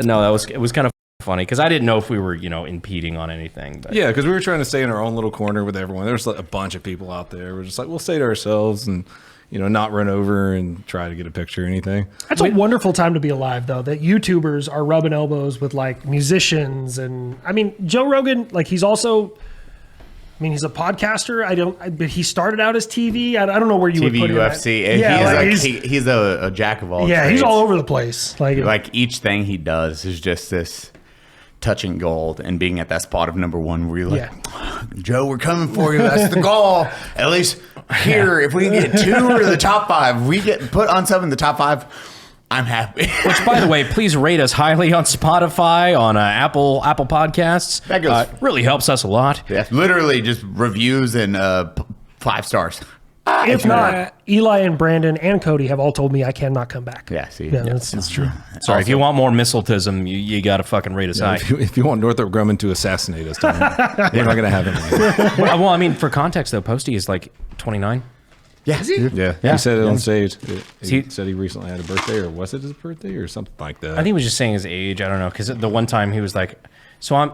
No, it was kind of funny because I didn't know if we were, you know, impeding on anything. But. Yeah, because we were trying to stay in our own little corner with everyone. There's like a bunch of people out there. We're just like, we'll stay to ourselves and, you know, not run over and try to get a picture or anything. That's a wonderful time to be alive, though, that YouTubers are rubbing elbows with like musicians. And I mean, Joe Rogan, like he's also, I mean, he's a podcaster. But he started out as TV. I don't know where you would put UFC. him. Yeah, he's a jack of all trades. Yeah, he's all over the place. Like each thing he does is just this touching gold and being at that spot of number one where you're like, Joe, we're coming for you. That's the goal. At least here, if we can get 2 or the top 5, we get put on 7 in the top 5. I'm happy. Which, by the way, please rate us highly on Spotify, on Apple Podcasts. That goes really helps us a lot. Yeah, literally just reviews and 5 stars. If not, Eli and Brandon and Cody have all told me I cannot come back. Yeah, see, that's true. Sorry, if you want more missiletism, you got to fucking rate us high. If you want Northrop Grumman to assassinate us, we're not going to have it. Well, I mean, for context, though, Posty is like 29. Yeah, is he? Yeah, he said it on stage. He said he recently had a birthday, or was it his birthday, or something like that? I think he was just saying his age. I don't know, because the one time he was like, "So I'm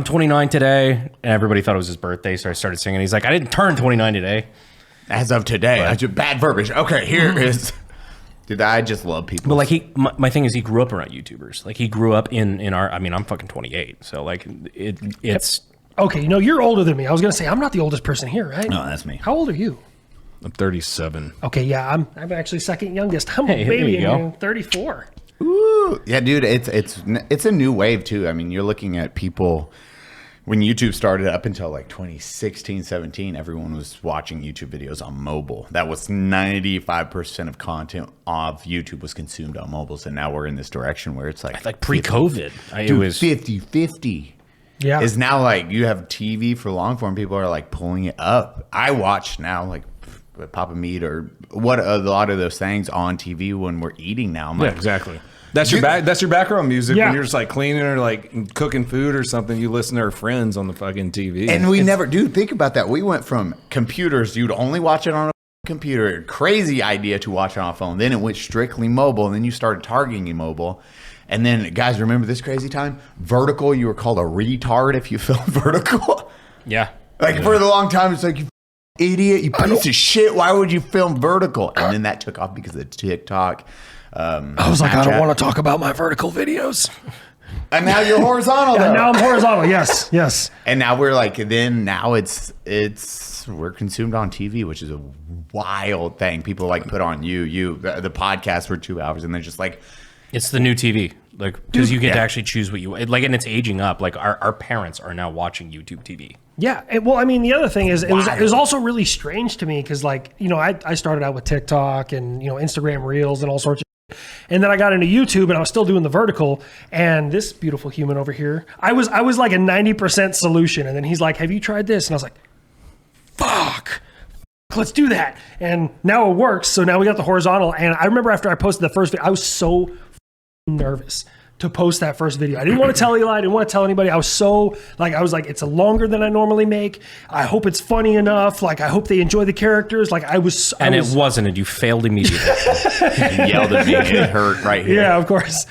29 today," and everybody thought it was his birthday. So I started singing. He's like, "I didn't turn 29 today." As of today, I just bad verbiage. Okay, here is. Dude, I just love people. But like my thing is, he grew up around YouTubers. Like he grew up in our. I mean, I'm fucking 28, so like it's. Okay, you know you're older than me. I was gonna say I'm not the oldest person here, right? No, that's me. How old are you? I'm 37. Okay, yeah, I'm actually second youngest. I'm a baby, and I'm 34. Ooh, yeah, dude, it's a new wave too. I mean, you're looking at people when YouTube started up until like 2016, 17. Everyone was watching YouTube videos on mobile. That was 95% of content of YouTube was consumed on mobiles, and now we're in this direction where it's like pre-COVID. It was 50-50. Yeah, is now like you have TV for long form. People are like pulling it up. I watch now like Papa Meat or what a lot of those things on TV when we're eating now. I'm like, exactly. That's your background music when you're just like cleaning or like cooking food or something. You listen to our friends on the fucking TV. And we never do think about that. We went from computers, you'd only watch it on a computer, crazy idea to watch it on a phone. Then it went strictly mobile, and then you started targeting mobile. And then, guys, remember this crazy time? Vertical, you were called a retard if you filmed vertical. Yeah. Like for the long time, it's like, you idiot, you piece of shit. Why would you film vertical? And then that took off because of TikTok. I was like, I don't want to talk about my vertical videos. And now you're horizontal. And now I'm horizontal. Yes. And now we're like, now we're consumed on TV, which is a wild thing. People like put on the podcast for 2 hours, and they're just like, it's the new TV, like because you get to actually choose what you like, and it's aging up. Like our parents are now watching YouTube TV. Yeah, well, I mean, the other thing is it was also really strange to me because, like, you know, I started out with TikTok and, you know, Instagram Reels and all sorts of, and then I got into YouTube and I was still doing the vertical. And this beautiful human over here, I was like a 90% solution, and then he's like, "Have you tried this?" And I was like, "Fuck, let's do that." And now it works. So now we got the horizontal. And I remember after I posted the first video, I was so nervous to post that first video. I didn't want to tell Eli. I didn't want to tell anybody. I was like, it's longer than I normally make. I hope it's funny enough. Like, I hope they enjoy the characters. Like, it wasn't, and you failed immediately. You yelled at me. It hurt right here. Yeah, of course.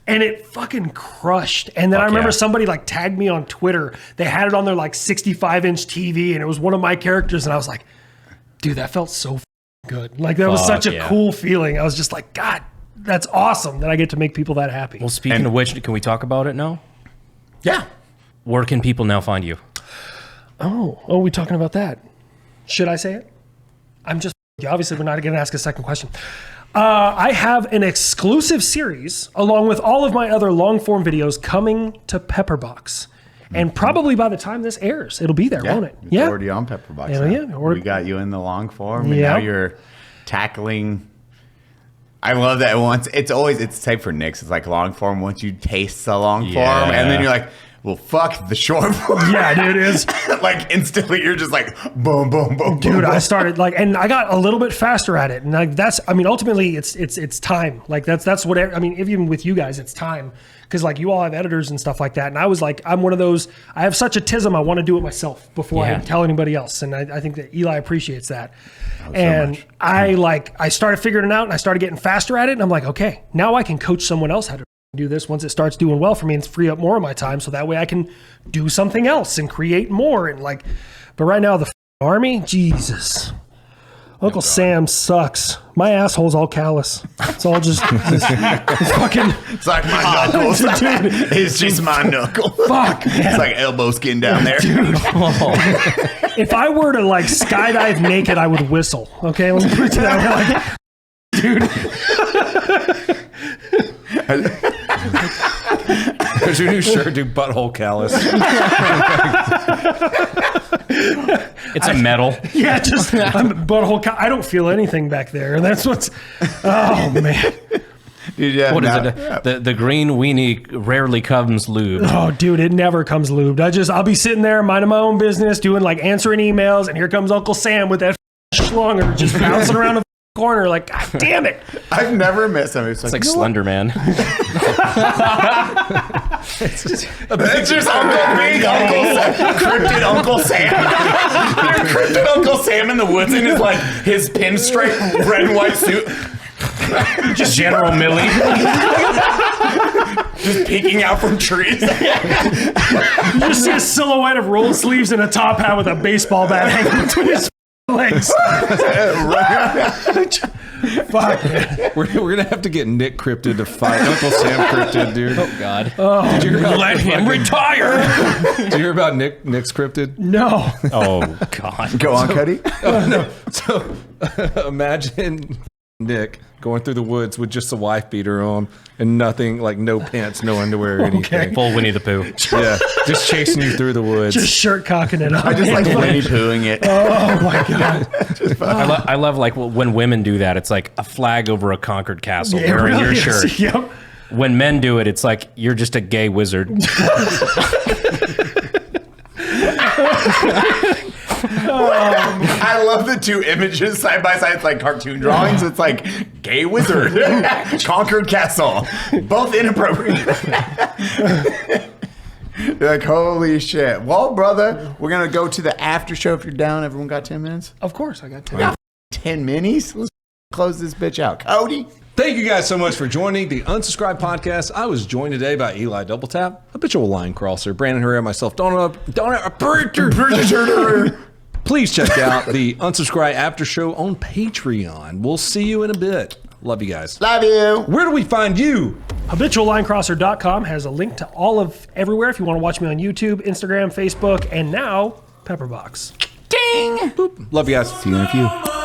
And it fucking crushed. And then I remember somebody like tagged me on Twitter. They had it on their like 65-inch TV, and it was one of my characters. And I was like, dude, that felt so good. Like, that was such a cool feeling. I was just like, God, that's awesome that I get to make people that happy. Well, speaking of which, can we talk about it now? Yeah. Where can people now find you? Oh, we talking about that? Should I say it? Obviously, we're not going to ask a second question. I have an exclusive series along with all of my other long form videos coming to Pepperbox. And probably by the time this airs, it'll be there, won't it? It's already on Pepperbox. Yeah. We got you in the long form, and now you're tackling. I love that it's same for Nick's. It's like long form. Once you taste the long form, and then you're like, well, fuck the short form. Yeah, dude, it is. Like, instantly, you're just like, boom, boom, boom, dude, boom. I started and I got a little bit faster at it. And ultimately, it's time. Like, that's what, even with you guys, it's time. Because, like, you all have editors and stuff like that. And I was like, I'm one of those, I have such a tism, I want to do it myself before I tell anybody else. And I think that Eli appreciates that. And so I started figuring it out, and I started getting faster at it. And I'm like, okay, now I can coach someone else how to do this once it starts doing well for me and free up more of my time, so that way I can do something else and create more. And like, but right now the army, Jesus, Uncle Sam sucks. My asshole's all callous. It's all just it's fucking. It's like my knuckles. Dude, it's just my knuckle. Fuck. Man. It's like elbow skin down there. Dude. If I were to like skydive naked, I would whistle. Okay, let me put it that way. Like, dude. There's your new shirt, dude. Butthole callus. It's a medal. Yeah, just I'm butthole. I don't feel anything back there, and that's what's. Oh man. Dude, what is it? The green weenie rarely comes lubed. Oh, dude, it never comes lubed. I'll be sitting there minding my own business, doing like answering emails, and here comes Uncle Sam with that schlonger just bouncing around the corner like, God damn it. I've never met somebody who's like Slender Man. It's just Uncle Big Uncle Sam. Cryptid Uncle Sam. You're cryptid Uncle Sam in the woods in his pinstripe red and white suit. Just General Millie. Just peeking out from trees. You just see a silhouette of rolled sleeves and a top hat with a baseball bat hanging between his legs. Fuck. We're gonna have to get Nick Cryptid to fight Uncle Sam Cryptid, dude. Oh God. Let him retire. Did you hear about Nick's Cryptid? No. Oh God. Go on, Cody. Oh no. So imagine Nick going through the woods with just a wife beater on and nothing, like no pants, no underwear or anything. Full Winnie the Pooh. Yeah, just chasing you through the woods. Just shirt cocking it up. I just like Winnie Poohing it. Oh my God. I love like when women do that. It's like a flag over a conquered castle wearing your shirt. Yep. When men do it, it's like you're just a gay wizard. I love the two images side by side. It's like cartoon drawings. It's like gay wizard, conquered castle, both inappropriate. You're like, holy shit. Well, brother, we're going to go to the after show if you're down. Everyone got 10 minutes? Of course, I got 10. Yeah. 10 minis? Let's close this bitch out. Cody? Thank you guys so much for joining the Unsubscribed Podcast. I was joined today by Eli Doubletap, Habitual Linecrosser, Brandon Herrera, myself, Please check out the Unsubscribe After Show on Patreon. We'll see you in a bit. Love you guys. Love you. Where do we find you? HabitualLinecrosser.com has a link to all of everywhere if you want to watch me on YouTube, Instagram, Facebook, and now Pepperbox. Ding. Boop. Love you guys. See you in a few.